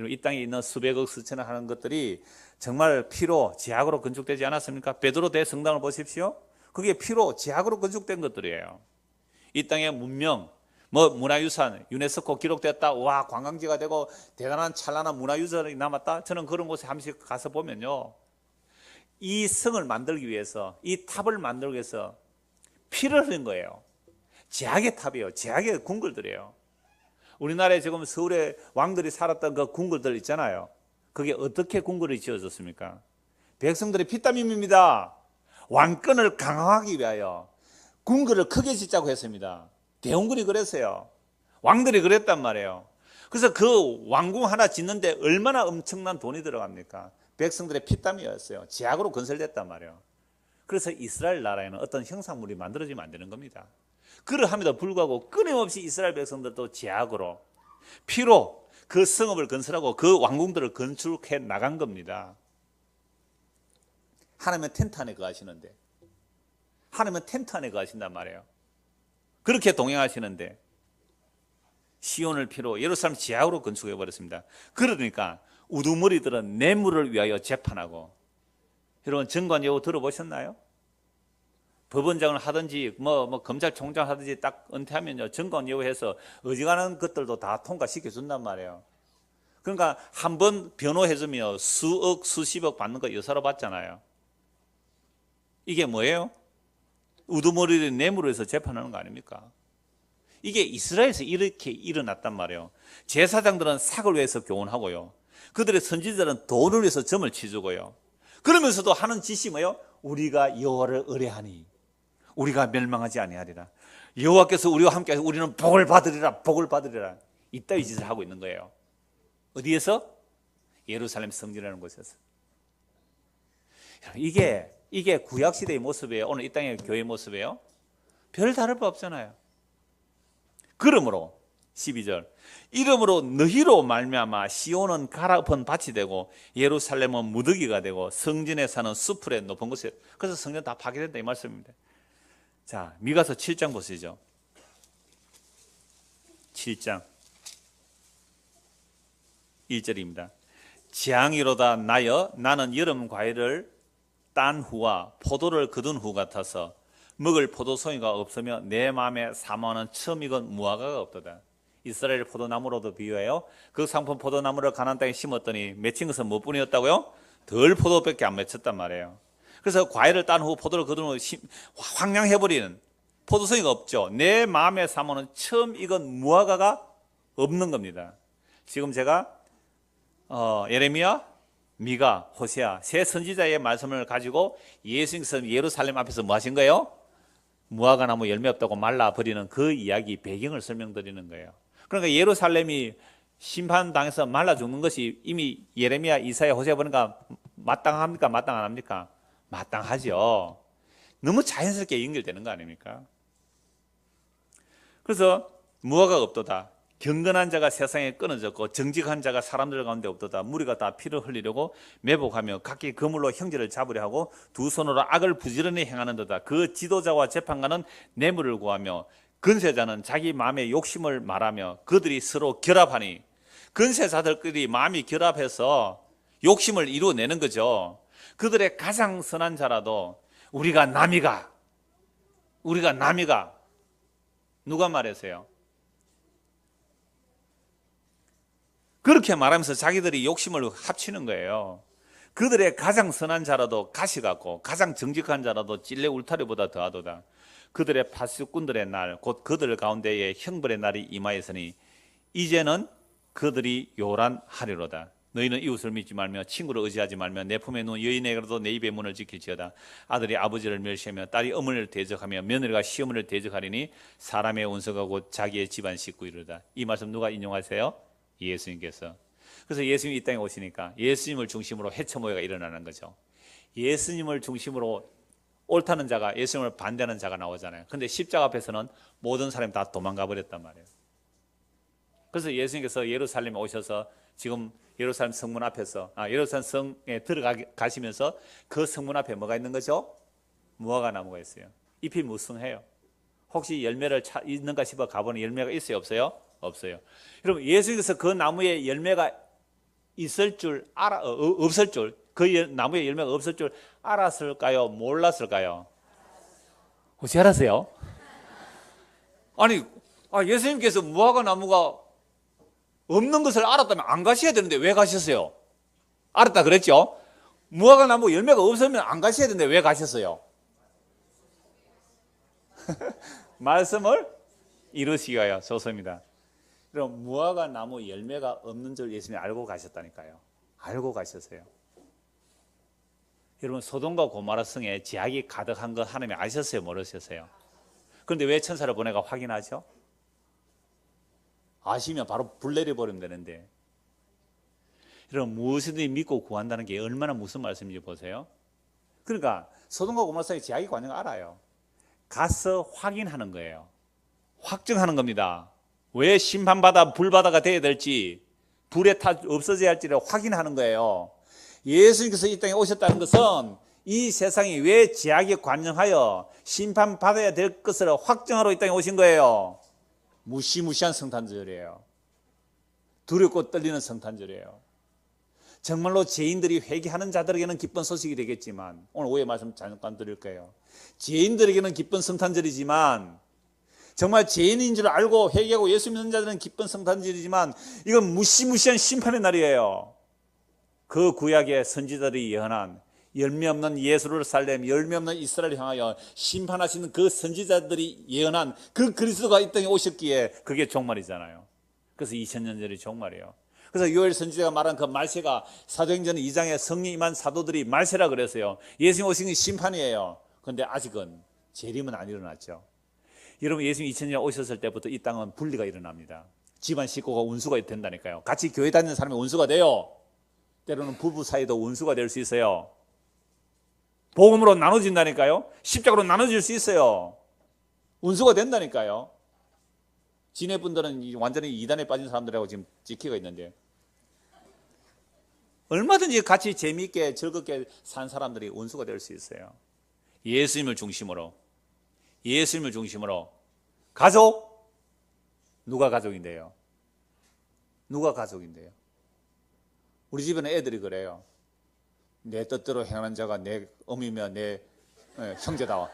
이 땅에 있는 수백억 수천을 하는 것들이 정말 피로, 제약으로 건축되지 않았습니까? 베드로 대성당을 보십시오. 그게 피로, 제약으로 건축된 것들이에요. 이 땅의 문명, 문화유산, 유네스코 기록됐다. 와, 관광지가 되고 대단한 찬란한 문화유산이 남았다. 저는 그런 곳에 한 번씩 가서 보면요. 이 성을 만들기 위해서, 이 탑을 만들기 위해서 피를 흘린 거예요. 제약의 탑이에요. 제약의 궁궐들이에요. 우리나라에 지금 서울에 왕들이 살았던 그 궁궐들 있잖아요. 그게 어떻게 궁궐이 지어졌습니까? 백성들의 피땀임입니다. 왕권을 강화하기 위하여 궁궐을 크게 짓자고 했습니다. 대원군이 그랬어요. 왕들이 그랬단 말이에요. 그래서 그 왕궁 하나 짓는데 얼마나 엄청난 돈이 들어갑니까? 백성들의 피땀이었어요. 제약으로 건설됐단 말이에요. 그래서 이스라엘 나라에는 어떤 형상물이 만들어지면 안 되는 겁니다. 그러함에도 불구하고 끊임없이 이스라엘 백성들도 제약으로 피로 그 성읍을 건설하고 그 왕궁들을 건축해 나간 겁니다. 하나님은 텐트 안에 거하시는데 하나님은 텐트 안에 거하신단 말이에요. 그렇게 동행하시는데 시온을 피로 예루살렘 제약으로 건축해 버렸습니다. 그러니까 우두머리들은 뇌물을 위하여 재판하고. 여러분 정관예우 들어보셨나요? 법원장을 하든지 검찰총장 하든지 딱 은퇴하면요 정관예우해서 어지간한 것들도 다 통과시켜 준단 말이에요. 그러니까 한 번 변호해주면 수억 수십억 받는 거 여사로 받잖아요. 이게 뭐예요? 우두머리를 뇌물로 해서 재판하는 거 아닙니까? 이게 이스라엘에서 이렇게 일어났단 말이에요. 제사장들은 삭을 위해서 교훈하고요. 그들의 선지자들은 돈을 위해서 점을 치주고요. 그러면서도 하는 짓이 뭐예요? 우리가 여호와를 의뢰하니 우리가 멸망하지 아니하리라. 여호와께서 우리와 함께하셔서 우리는 복을 받으리라, 복을 받으리라. 이따위 짓을 하고 있는 거예요. 어디에서? 예루살렘 성전이라는 곳에서. 이게 구약시대의 모습이에요. 오늘 이 땅의 교회의 모습이에요. 별 다를 바 없잖아요. 그러므로 12절 이러므로 너희로 말미암아 시온은 가라엎은 밭이 되고 예루살렘은 무더기가 되고 성전에 사는 수풀의 높은 곳에, 그래서 성전 다 파괴된다 이 말씀입니다. 자, 미가서 7장 보시죠. 7장 1절입니다. 재앙이로다 나여 나는 여름 과일을 딴 후와 포도를 거둔 후 같아서 먹을 포도송이가 없으며 내 마음에 사모하는 처음 익은 무화과가 없도다. 이스라엘 포도나무로도 비유해요. 그 상품 포도나무를 가나안 땅에 심었더니 맺힌 것은 무엇뿐이었다고요? 덜 포도밖에 안 맺혔단 말이에요. 그래서 과일을 딴 후 포도를 거둔 후 황량해버리는, 포도송이가 없죠. 내 마음에 사모하는 처음 익은 무화과가 없는 겁니다. 지금 제가 예레미야, 미가, 호세아 세 선지자의 말씀을 가지고 예수님께서 예루살렘 앞에서 뭐 하신 거예요? 무화과 나무 열매 없다고 말라버리는 그 이야기 배경을 설명드리는 거예요. 그러니까 예루살렘이 심판당해서 말라 죽는 것이 이미 예레미야, 이사야, 호세아 보니까 마땅합니까? 마땅 안 합니까? 마땅하죠. 너무 자연스럽게 연결되는 거 아닙니까? 그래서 무화과가 없도다. 경건한 자가 세상에 끊어졌고 정직한 자가 사람들 가운데 없도다. 무리가 다 피를 흘리려고 매복하며 각기 그물로 형제를 잡으려 하고 두 손으로 악을 부지런히 행하는도다. 그 지도자와 재판관은 뇌물을 구하며 근세자는 자기 마음의 욕심을 말하며 그들이 서로 결합하니, 근세자들끼리 마음이 결합해서 욕심을 이루어내는 거죠. 그들의 가장 선한 자라도 우리가 남이가 누가 말했어요? 그렇게 말하면서 자기들이 욕심을 합치는 거예요. 그들의 가장 선한 자라도 가시 같고 가장 정직한 자라도 찔레 울타리보다 더하도다. 그들의 파수꾼들의 날 곧 그들 가운데에 형벌의 날이 임하였으니 이제는 그들이 요란하리로다. 너희는 이웃을 믿지 말며 친구를 의지하지 말며 내 품에 누운 여인에게로도 내 입의 문을 지킬지어다. 아들이 아버지를 멸시하며 딸이 어머니를 대적하며 며느리가 시어머니를 대적하리니 사람의 원수가 곧 자기의 집안 식구 이르다. 이 말씀 누가 인용하세요? 예수님께서. 그래서 예수님이 이 땅에 오시니까 예수님을 중심으로 해처모여가 일어나는 거죠. 예수님을 중심으로 옳다는 자가, 예수님을 반대하는 자가 나오잖아요. 그런데 십자가 앞에서는 모든 사람이 다 도망가 버렸단 말이에요. 그래서 예수님께서 예루살렘에 오셔서 지금 예루살렘 성문 앞에서 예루살렘 성에 들어가시면서 그 성문 앞에 뭐가 있는 거죠? 무화과 나무가 있어요. 잎이 무성해요. 혹시 열매를 있는가 싶어 가보니 열매가 있어요? 없어요? 없어요. 여러분, 예수님께서 그 나무에 열매가 있을 줄 없을 줄, 그 나무에 열매가 없을 줄 알았을까요? 몰랐을까요? 혹시 알았어요? 아니, 예수님께서 무화과 나무가 없는 것을 알았다면 안 가셔야 되는데 왜 가셨어요? 알았다 그랬죠? 무화과 나무 열매가 없으면 안 가셔야 되는데 왜 가셨어요? 말씀을 이루시기 위하여 좋습니다. 그럼 무화과 나무 열매가 없는 줄 예수님이 알고 가셨다니까요. 알고 가셨어요. 여러분, 소돔과 고모라 성에 죄악이 가득한 거 하나님이 아셨어요? 모르셨어요? 그런데 왜 천사를 보내가 확인하죠? 아시면 바로 불 내려버리면 되는데. 여러분, 무엇이든지 믿고 구한다는 게 얼마나 무슨 말씀인지 보세요. 그러니까 소돔과 고모라 성에 죄악이 관한 거 알아요. 가서 확인하는 거예요. 확정하는 겁니다. 왜 심판받아 불바다가 되어야 될지, 불에 타 없어져야 할지를 확인하는 거예요. 예수님께서 이 땅에 오셨다는 것은 이 세상이 왜 죄악에 관영하여 심판받아야 될 것을 확정하러 이 땅에 오신 거예요. 무시무시한 성탄절이에요. 두렵고 떨리는 성탄절이에요. 정말로 죄인들이 회개하는 자들에게는 기쁜 소식이 되겠지만, 오늘 오후에 말씀 잠깐 드릴 거예요. 죄인들에게는 기쁜 성탄절이지만, 정말 죄인인 줄 알고 회개하고 예수 믿는 자들은 기쁜 성탄절이지만, 이건 무시무시한 심판의 날이에요. 그 구약의 선지자들이 예언한 열매 없는 예루살렘, 열매 없는 이스라엘을 향하여 심판하시는 그 선지자들이 예언한 그 그리스도가 이 땅에 오셨기에 그게 종말이잖아요. 그래서 2000년 전이 종말이에요. 그래서 요엘 선지자가 말한 그 말세가 사도행전 2장에 성령 임한 사도들이 말세라 그랬어요. 예수님 오신 게 심판이에요. 그런데 아직은 재림은 안 일어났죠. 여러분, 예수님 2000년 오셨을 때부터 이 땅은 분리가 일어납니다. 집안 식구가 원수가 된다니까요. 같이 교회 다니는 사람이 원수가 돼요. 때로는 부부 사이도 원수가 될 수 있어요. 복음으로 나눠진다니까요. 십자가로 나눠질 수 있어요. 원수가 된다니까요. 지네분들은 완전히 이단에 빠진 사람들하고 지금 지키가 있는데, 얼마든지 같이 재미있게 즐겁게 산 사람들이 원수가 될 수 있어요. 예수님을 중심으로 가족, 누가 가족인데요? 누가 가족인데요? 우리 집에는 애들이 그래요. 내 뜻대로 행하는 자가 내 어미며 내 형제다.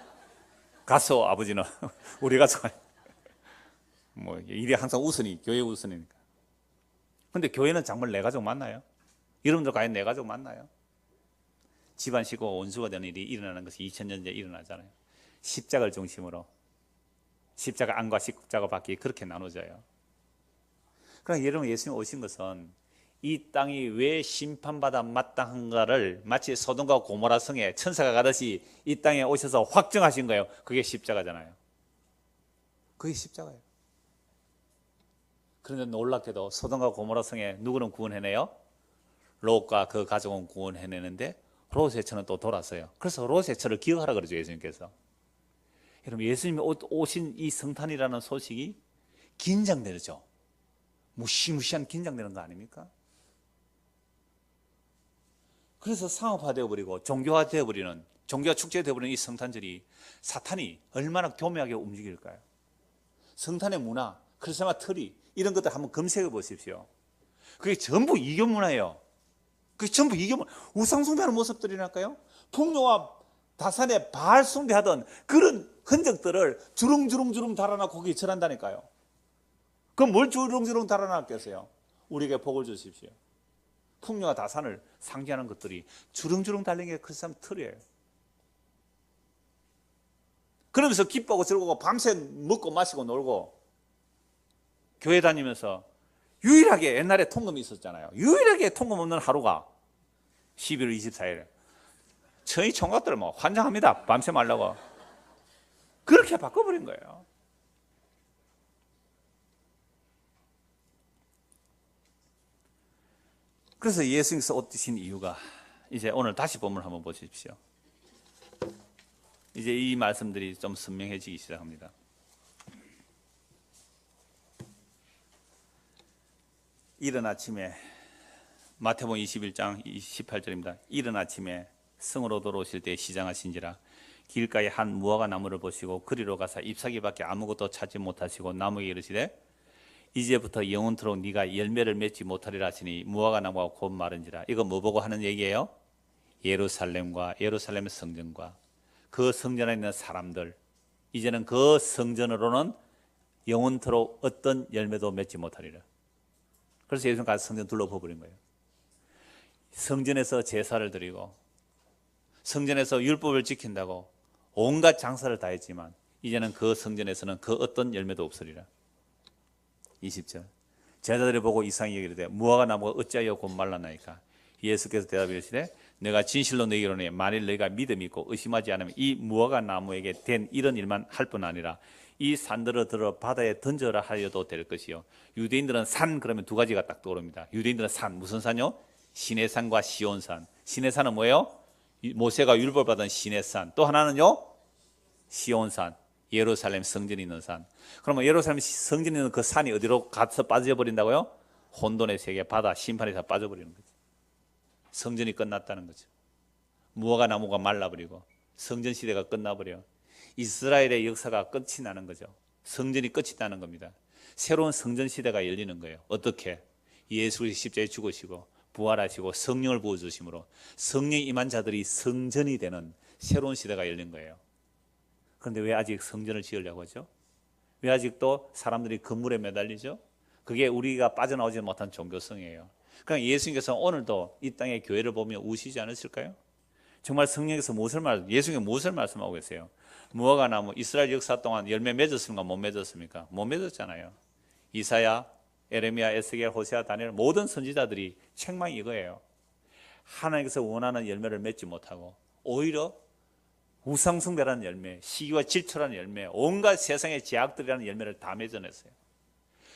가서 아버지는 우리 가족. 뭐 일이 항상 우선이, 교회 우선이니까. 근데 교회는 정말 내 가족 맞나요? 여러분들 과연 내 가족 맞나요? 집안 식구가 원수가 되는 일이 일어나는 것이 2000년 전에 일어나잖아요. 십자가를 중심으로, 십자가 안과 십자가 밖이 그렇게 나눠져요. 그러니까 여러분, 예수님 오신 것은 이 땅이 왜 심판받아 마땅한가를 마치 소돔과 고모라 성에 천사가 가듯이 이 땅에 오셔서 확정하신 거예요. 그게 십자가잖아요. 그게 십자가예요. 그런데 놀랍게도 소돔과 고모라 성에 누구는 구원해내요? 롯과 그 가족은 구원해내는데 롯의 처는 또 돌았어요. 그래서 롯의 처를 기억하라 그러죠, 예수님께서. 여러분, 예수님이 오신 이 성탄이라는 소식이 긴장되죠. 무시무시한 긴장되는 거 아닙니까? 그래서 상업화되어 버리고 종교화되어 버리는, 종교화 축제되어 버리는 이 성탄절이 사탄이 얼마나 교묘하게 움직일까요? 성탄의 문화, 크리스마스 트리 이런 것들 한번 검색해 보십시오. 그게 전부 이교 문화예요. 그게 전부 이교 문화. 우상 숭배하는 모습들이랄까요? 풍요와 다산에 바알 숭배하던 그런 흔적들을 주렁주렁 달아놓고 거기에 절한다니까요. 그럼 뭘 주렁주렁 달아놨겠어요? 우리에게 복을 주십시오. 풍요와 다산을 상징하는 것들이 주렁주렁 달린 게 크리스마스 틀이에요. 그러면서 기뻐하고 즐거워 밤새 먹고 마시고 놀고, 교회 다니면서 유일하게 옛날에 통금이 있었잖아요. 유일하게 통금 없는 하루가 11월 24일. 저희 총각들 뭐 환장합니다. 밤새 말라고. 그렇게 바꿔버린 거예요. 그래서 예수님께서 옷 드신 이유가, 이제 오늘 다시 본문을 한번 보십시오. 이제 이 말씀들이 좀 선명해지기 시작합니다. 이른 아침에, 마태복음 21장 18절입니다. 이른 아침에 성으로 돌아오실 때 시장하신지라 길가에 한 무화과 나무를 보시고 그리로 가사 잎사귀밖에 아무것도 찾지 못하시고 나무에 이르시되 이제부터 영원토록 네가 열매를 맺지 못하리라 하시니 무화과 나무가 곧 마른지라. 이거 뭐 보고 하는 얘기예요? 예루살렘과 예루살렘의 성전과 그 성전 안에 있는 사람들, 이제는 그 성전으로는 영원토록 어떤 열매도 맺지 못하리라. 그래서 예수님 가서 성전 둘러버린 거예요. 성전에서 제사를 드리고 성전에서 율법을 지킨다고 온갖 장사를 다 했지만 이제는 그 성전에서는 그 어떤 열매도 없으리라. 20절. 제자들이 보고 이상히 여기되 무화과 나무가 어찌하여 곧 말랐나이까. 예수께서 대답하시되 내가 진실로 너희에게 이르노니 만일 너희가 믿음이 있고 의심하지 않으면 이 무화과 나무에게 된 이런 일만 할 뿐 아니라 이 산들을 들어 바다에 던져라 하여도 될 것이요. 유대인들은 산 그러면 두 가지가 딱 떠오릅니다. 유대인들은 산, 무슨 산요? 시내산과 시온산. 시내산은 뭐예요? 모세가 율법을 받은 시내산. 또 하나는요? 시온산. 예루살렘 성전이 있는 산. 그러면 예루살렘 성전이 있는 그 산이 어디로 가서 빠져버린다고요? 혼돈의 세계, 바다, 심판에 다 빠져버리는 거죠. 성전이 끝났다는 거죠. 무화과 나무가 말라버리고 성전 시대가 끝나버려. 이스라엘의 역사가 끝이 나는 거죠. 성전이 끝이 나는 겁니다. 새로운 성전 시대가 열리는 거예요. 어떻게? 예수 십자가에 죽으시고 부활하시고 성령을 부어주심으로 성령이 임한 자들이 성전이 되는 새로운 시대가 열린 거예요. 그런데 왜 아직 성전을 지으려고 하죠? 왜 아직도 사람들이 건물에 매달리죠? 그게 우리가 빠져나오지 못한 종교성이에요. 그러니까 예수님께서 오늘도 이 땅의 교회를 보며 우시지 않으실까요? 정말 성령에서 예수님이 무엇을 말씀하고 계세요? 무화과 나무 이스라엘 역사 동안 열매 맺었습니까? 못 맺었습니까? 못 맺었잖아요. 이사야, 에레미야, 에스겔, 호세아, 다니엘 모든 선지자들이 책망이 이거예요. 하나님께서 원하는 열매를 맺지 못하고 오히려 우상숭배라는 열매, 시기와 질투라는 열매, 온갖 세상의 제약들이라는 열매를 다 맺어냈어요.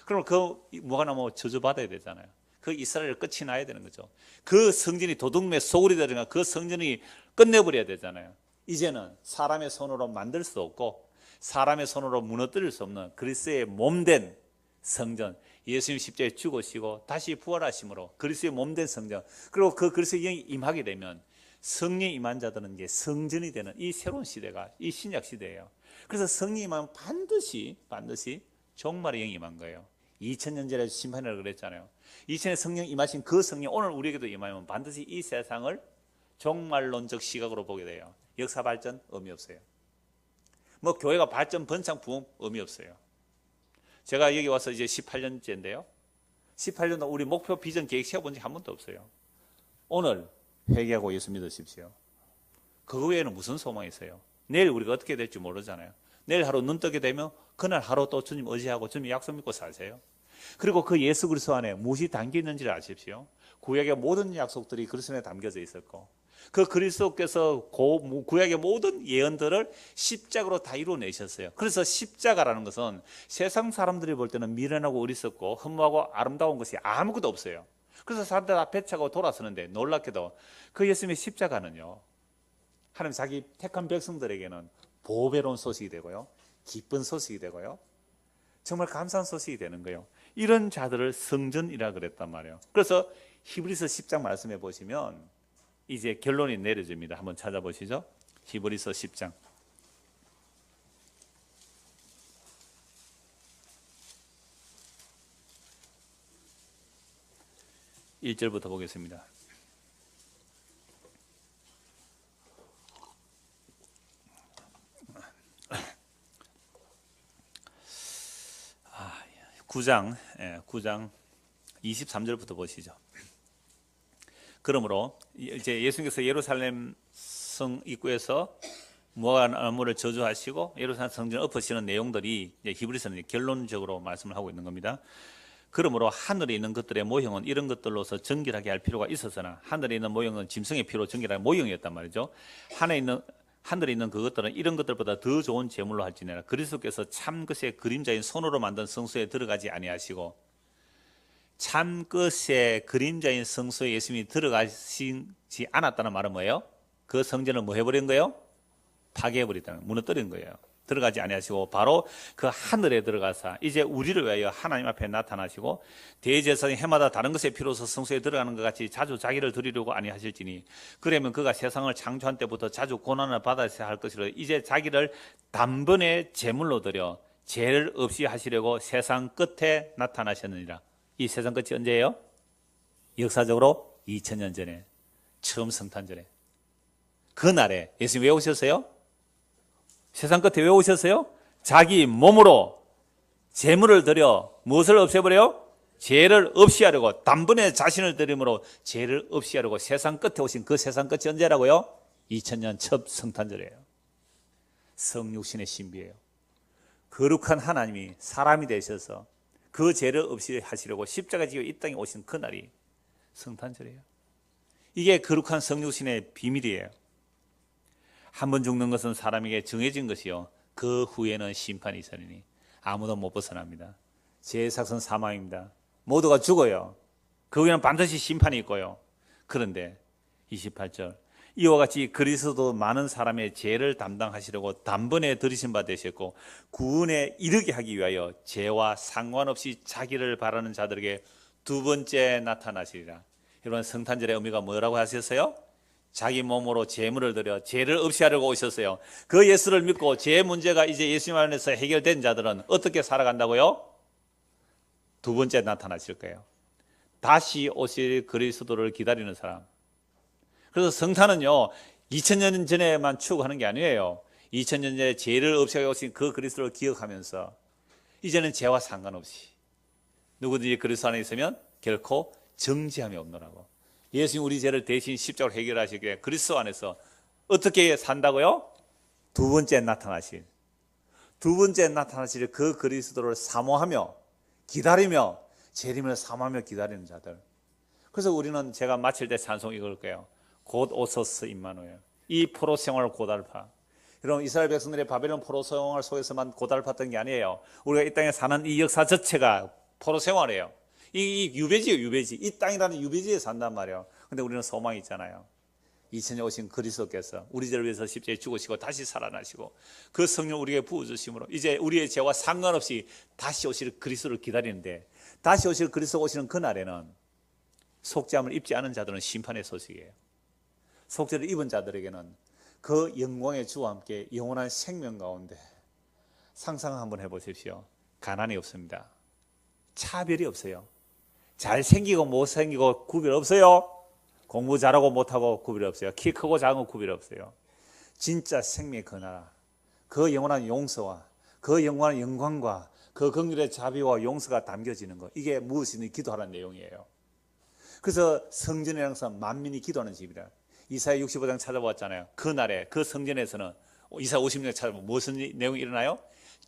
그럼 그 무화과나무 저주받아야 되잖아요. 그 이스라엘 끝이 나야 되는 거죠. 그 성전이 도둑매 소굴이 되니까 그 성전이 끝내버려야 되잖아요. 이제는 사람의 손으로 만들 수 없고 사람의 손으로 무너뜨릴 수 없는 그리스도의 몸된 성전, 예수님 십자가에 죽으시고 다시 부활하심으로 그리스도의 몸된 성전, 그리고 그 그리스도의 영이 임하게 되면 성령 임한 자들은 이제 성전이 되는 이 새로운 시대가 이 신약 시대예요. 그래서 성령 임하면 반드시 종말의 영이 임한 거예요. 2000년 전에 심판이라고 그랬잖아요. 2000년에 성령 임하신 그 성령 오늘 우리에게도 임하면 반드시 이 세상을 종말론적 시각으로 보게 돼요. 역사 발전 의미 없어요. 뭐 교회가 발전 번창 부흥 의미 없어요. 제가 여기 와서 이제 18년째인데요. 18년 우리 목표 비전 계획 세워본 적이 한 번도 없어요. 오늘 회개하고 예수 믿으십시오. 그거 외에는 무슨 소망이 있어요? 내일 우리가 어떻게 될지 모르잖아요. 내일 하루 눈 뜨게 되면 그날 하루 또 주님 의지하고 주님 약속 믿고 사세요. 그리고 그 예수 그리스도 안에 무엇이 담겨 있는지를 아십시오. 구약의 모든 약속들이 그리스도 안에 담겨져 있었고 그 그리스도께서 구약의 모든 예언들을 십자가로 다 이루어내셨어요. 그래서 십자가라는 것은 세상 사람들이 볼 때는 미련하고 어리석고 흠모하고 아름다운 것이 아무것도 없어요. 그래서 사람들 다 배차고 돌아서는데 놀랍게도 그 예수님의 십자가는요, 하나님 자기 택한 백성들에게는 보배로운 소식이 되고요, 기쁜 소식이 되고요, 정말 감사한 소식이 되는 거예요. 이런 자들을 성전이라 그랬단 말이에요. 그래서 히브리서 10장 말씀해 보시면 이제 결론이 내려집니다. 한번 찾아보시죠. 히브리서 10장 1절부터 보겠습니다. 구 9장 23절부터 보시죠. 그러므로 이제 예수님께서 예루살렘 성 입구에서 무화과나무를 저주하시고 예루살렘 성전을 엎으시는 내용들이 이제 히브리서는 결론적으로 말씀을 하고 있는 겁니다. 그러므로 하늘에 있는 것들의 모형은 이런 것들로서 정결하게 할 필요가 있었으나 하늘에 있는 모형은 짐승의 피로 정결한 모형이었단 말이죠. 하늘에 있는 그것들은 이런 것들보다 더 좋은 제물로 할지니라. 그리스도께서 참 것의 그림자인 손으로 만든 성소에 들어가지 아니하시고 참 것의 그림자인 성소에 예수님이 들어가시지 않았다는 말은 뭐예요? 그 성전을 뭐 해버린 거예요? 파괴해버렸다는, 무너뜨린 거예요. 들어가지 아니하시고 바로 그 하늘에 들어가서 이제 우리를 위하여 하나님 앞에 나타나시고 대제사장이 해마다 다른 것에 필요해서 성소에 들어가는 것 같이 자주 자기를 드리려고 아니하실지니 그러면 그가 세상을 창조한 때부터 자주 고난을 받아야 할 것이라 이제 자기를 단번에 제물로 드려 죄를 없이 하시려고 세상 끝에 나타나셨느니라. 이 세상 끝이 언제예요? 역사적으로 2000년 전에 처음 성탄절에 그날에 예수님이 왜 오셨어요? 세상 끝에 왜 오셨어요? 자기 몸으로 제물을 드려 무엇을 없애버려요? 죄를 없이 하려고 단번에 자신을 드림으로 죄를 없이 하려고 세상 끝에 오신 그 세상 끝이 언제라고요? 2000년 첫 성탄절이에요. 성육신의 신비예요. 거룩한 하나님이 사람이 되셔서 그 죄를 없이 하시려고 십자가 지고 이 땅에 오신 그날이 성탄절이에요. 이게 거룩한 성육신의 비밀이에요. 한 번 죽는 것은 사람에게 정해진 것이요 그 후에는 심판이 있으니 아무도 못 벗어납니다. 죄의 삭은 사망입니다. 모두가 죽어요. 그 후에는 반드시 심판이 있고요. 그런데 28절 이와 같이 그리스도도 많은 사람의 죄를 담당하시려고 단번에 들이신 바 되셨고 구원에 이르게 하기 위하여 죄와 상관없이 자기를 바라는 자들에게 두 번째 나타나시리라. 여러분 성탄절의 의미가 뭐라고 하셨어요? 자기 몸으로 제물을 드려 죄를 없이 하려고 오셨어요. 그 예수를 믿고 죄 문제가 이제 예수님 안에서 해결된 자들은 어떻게 살아간다고요? 두 번째 나타나실 거예요. 다시 오실 그리스도를 기다리는 사람. 그래서 성탄은요 2000년 전에만 추구하는 게 아니에요. 2000년 전에 죄를 없이 하고 오신 그 그리스도를 기억하면서 이제는 죄와 상관없이 누구든지 그리스도 안에 있으면 결코 정죄함이 없노라고. 예수님 우리 죄를 대신 십자가로 해결하시기에 그리스도 안에서 어떻게 산다고요? 두 번째 나타나실 그 그리스도를 사모하며 기다리며 재림을 사모하며 기다리는 자들. 그래서 우리는 제가 마칠 때 찬송 이걸 거예요. 곧 오소서 임마누엘. 이 포로 생활을 고달파. 여러분, 이스라엘 백성들의 바벨론 포로 생활 속에서만 고달팠던 게 아니에요. 우리가 이 땅에 사는 이 역사 자체가 포로 생활이에요. 이 유배지예요, 유배지. 이 땅이라는 유배지에 산단 말이에요. 근데 우리는 소망이 있잖아요. 2000년 오신 그리스도께서 우리 죄를 위해서 십자가에 죽으시고 다시 살아나시고 그 성령 우리에게 부어주심으로 이제 우리의 죄와 상관없이 다시 오실 그리스도를 기다리는데, 다시 오실 그리스도 오시는 그날에는 속죄함을 입지 않은 자들은 심판의 소식이에요. 속죄를 입은 자들에게는 그 영광의 주와 함께 영원한 생명 가운데, 상상 한번 해보십시오. 가난이 없습니다. 차별이 없어요. 잘생기고 못생기고 구별 없어요. 공부 잘하고 못하고 구별 없어요. 키 크고 작은 거 구별 없어요. 진짜 생명의 그 나라, 그 영원한 용서와 그 영원한 영광과 그 긍휼의 자비와 용서가 담겨지는 것, 이게 무엇이든 기도하라는 내용이에요. 그래서 성전에 항상 만민이 기도하는 집이라. 이사야 65장 찾아보았잖아요. 그날에 그 성전에서는 이사야 56장 찾아보면 무슨 내용이 일어나요?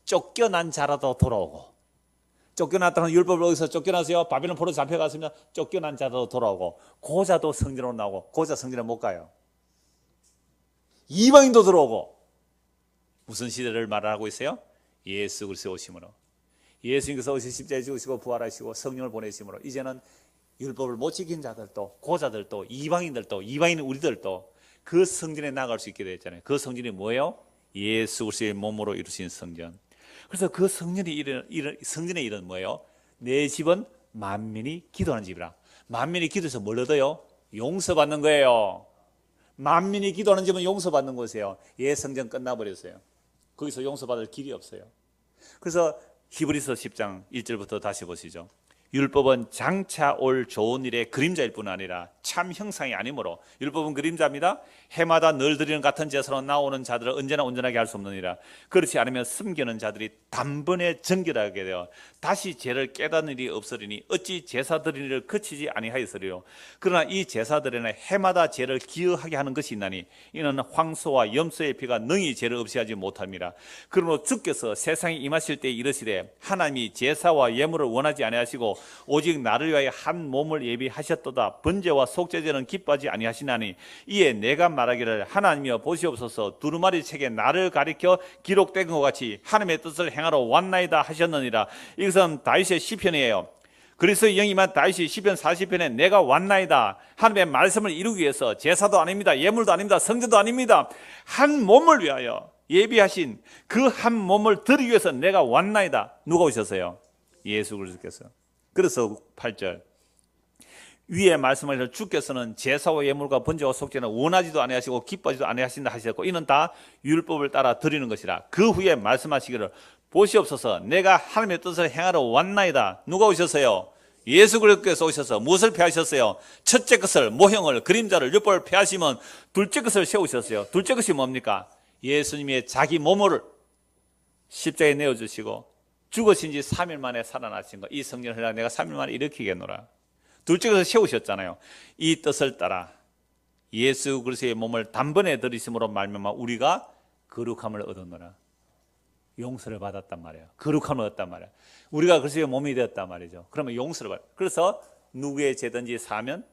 쫓겨난 자라도 돌아오고, 쫓겨났다는 율법을 어디서 쫓겨나세요? 바벨론 포로 잡혀갔습니다. 쫓겨난 자도 돌아오고, 고자도 성전으로 나오고, 고자 성전에 못 가요. 이방인도 들어오고. 무슨 시대를 말하고 있어요? 예수 그리스도 오심으로. 예수님께서 오시 십자가에 죽으시고 부활하시고 성령을 보내심으로 이제는 율법을 못 지킨 자들도, 고자들도, 이방인들도, 이방인 우리들도 그 성전에 나갈 수 있게 되었잖아요. 그 성전이 뭐예요? 예수 그리스도의 몸으로 이루신 성전. 그래서 그 성전의 일은 뭐예요? 내 집은 만민이 기도하는 집이라. 만민이 기도해서 뭘 얻어요? 용서받는 거예요. 만민이 기도하는 집은 용서받는 곳이에요. 예, 성전 끝나버렸어요. 거기서 용서받을 길이 없어요. 그래서 히브리서 10장 1절부터 다시 보시죠. 율법은 장차 올 좋은 일의 그림자일 뿐 아니라 참 형상이 아니므로, 율법은 그림자입니다. 해마다 늘 드리는 같은 제사로 나오는 자들을 언제나 온전하게 할 수 없느니라. 그렇지 않으면 숨기는 자들이 단번에 정결하게 되어 다시 죄를 깨닫는 일이 없으리니 어찌 제사 드리는 일을 그치지 아니하였으리요. 그러나 이 제사들에는 해마다 죄를 기억하게 하는 것이 있나니 이는 황소와 염소의 피가 능히 죄를 없이 하지 못함이라. 그러므로 주께서 세상에 임하실 때 이르시되 하나님이 제사와 예물을 원하지 아니하시고 오직 나를 위하여 한 몸을 예비하셨도다. 번제와 속죄제는 기뻐하지 아니하시나니 이에 내가 말하기를 하나님이여 보시옵소서, 두루마리 책에 나를 가리켜 기록된 것 같이 하나님의 뜻을 행하러 왔나이다 하셨느니라. 이것은 다윗의 시편이에요. 그리스도의 영이 임한 다윗이 시편 40편에 내가 왔나이다, 하나님의 말씀을 이루기 위해서, 제사도 아닙니다, 예물도 아닙니다, 성전도 아닙니다, 한 몸을 위하여 예비하신 그 한 몸을 드리기 위해서 내가 왔나이다. 누가 오셨어요? 예수 그리스도께서. 그래서 8절 위에 말씀하신 주께서는 제사와 예물과 번제와 속죄는 원하지도 아니하시고 기뻐하지도 아니하신다 하셨고 이는 다 율법을 따라 드리는 것이라. 그 후에 말씀하시기를 보시옵소서, 내가 하나님의 뜻을 행하러 왔나이다. 누가 오셨어요? 예수 그리스도께서 오셔서 무엇을 폐하셨어요? 첫째 것을, 모형을, 그림자를, 율법을 폐하시면 둘째 것을 세우셨어요. 둘째 것이 뭡니까? 예수님의 자기 몸을 십자가에 내어주시고 죽으신 지 3일 만에 살아나신 것, 이 성전을 하려 내가 3일 만에 일으키겠노라. 둘째 것을 세우셨잖아요. 이 뜻을 따라 예수 그리스도의 몸을 단번에 들이심으로 말미암아 우리가 거룩함을 얻었노라. 용서를 받았단 말이에요. 거룩함을 얻었단 말이에요. 우리가 그리스도의 몸이 되었단 말이죠. 그러면 용서를 받아요. 그래서 누구의 죄든지 사면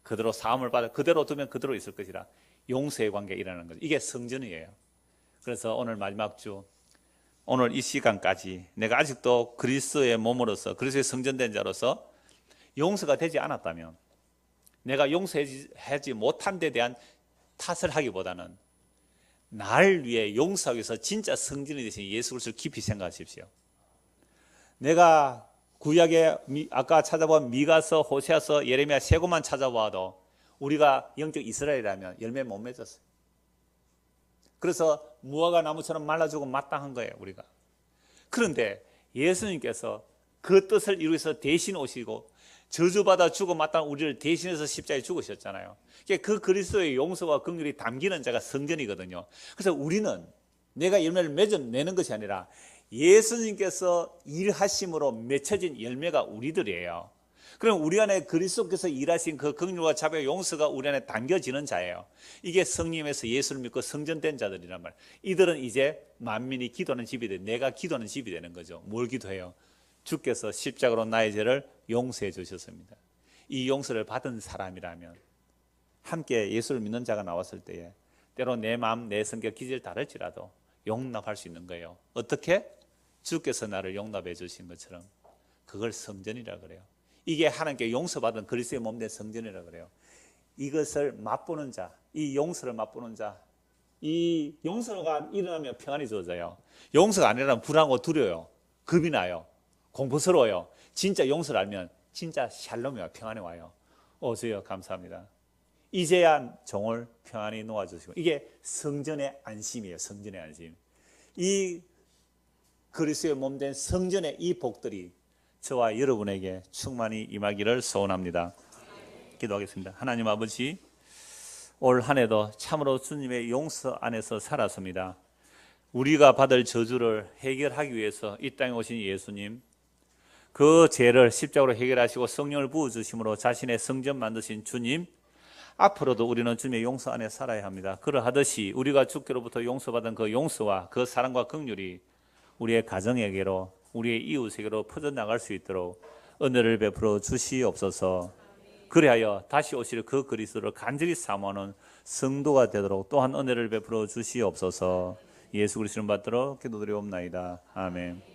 그대로 사함을 받아, 그대로 두면 그대로 있을 것이라. 용서의 관계가 일어나는 거죠. 이게 성전이에요. 그래서 오늘 마지막 주, 오늘 이 시간까지 내가 아직도 그리스도의 몸으로서, 그리스도의 성전된 자로서 용서가 되지 않았다면, 내가 용서하지 못한 데 대한 탓을 하기보다는 날 위해 용서하기 위해서 진짜 성전이 되신 예수 그리스도를 깊이 생각하십시오. 내가 구약에 아까 찾아본 미가서, 호세아서, 예레미야 세 권만 찾아봐도 우리가 영적 이스라엘이라면 열매 못 맺었어요. 그래서 무화과 나무처럼 말라주고 마땅한 거예요, 우리가. 그런데 예수님께서 그 뜻을 이루기 위해서 대신 오시고 저주받아 죽어 마땅한 우리를 대신해서 십자가에 죽으셨잖아요. 그 그리스도의 용서와 긍휼이 담기는 자가 성전이거든요. 그래서 우리는 내가 열매를 맺어내는 것이 아니라 예수님께서 일하심으로 맺혀진 열매가 우리들이에요. 그럼 우리 안에 그리스도께서 일하신 그 긍휼과 자비와 용서가 우리 안에 담겨지는 자예요. 이게 성령에서 예수를 믿고 성전된 자들이란 말이에요. 이들은 이제 만민이 기도하는 집이 돼. 내가 기도하는 집이 되는 거죠. 뭘 기도해요? 주께서 십자가로 나의 죄를 용서해 주셨습니다. 이 용서를 받은 사람이라면 함께 예수를 믿는 자가 나왔을 때에 때로 내 마음, 내 성격, 기질 다를지라도 용납할 수 있는 거예요. 어떻게? 주께서 나를 용납해 주신 것처럼. 그걸 성전이라 그래요. 이게 하나님께 용서받은 그리스도의 몸된 성전이라 그래요. 이것을 맛보는 자, 이 용서를 맛보는 자, 이 용서가 일어나면 평안이 주어져요. 용서가 안 일어나면 불안하고 두려워요. 겁이 나요. 공포스러워요. 진짜 용서를 알면 진짜 샬롬이 와, 평안이 와요. 주여 감사합니다. 이제야 종을 평안히 놓아주시고, 이게 성전의 안심이에요. 성전의 안심. 이 그리스도의 몸된 성전의 이 복들이 저와 여러분에게 충만히 임하기를 소원합니다. 기도하겠습니다. 하나님 아버지, 올 한 해도 참으로 주님의 용서 안에서 살았습니다. 우리가 받을 저주를 해결하기 위해서 이 땅에 오신 예수님, 그 죄를 십자가로 해결하시고 성령을 부어주심으로 자신의 성전 만드신 주님, 앞으로도 우리는 주님의 용서 안에 살아야 합니다. 그러하듯이 우리가 주께로부터 용서받은 그 용서와 그 사랑과 긍휼이 우리의 가정에게로, 우리의 이웃에게로 퍼져나갈 수 있도록 은혜를 베풀어 주시옵소서. 그리하여 다시 오실 그 그리스도를 간절히 사모하는 성도가 되도록 또한 은혜를 베풀어 주시옵소서. 예수 그리스도를 받들어 기도드리옵나이다. 아멘.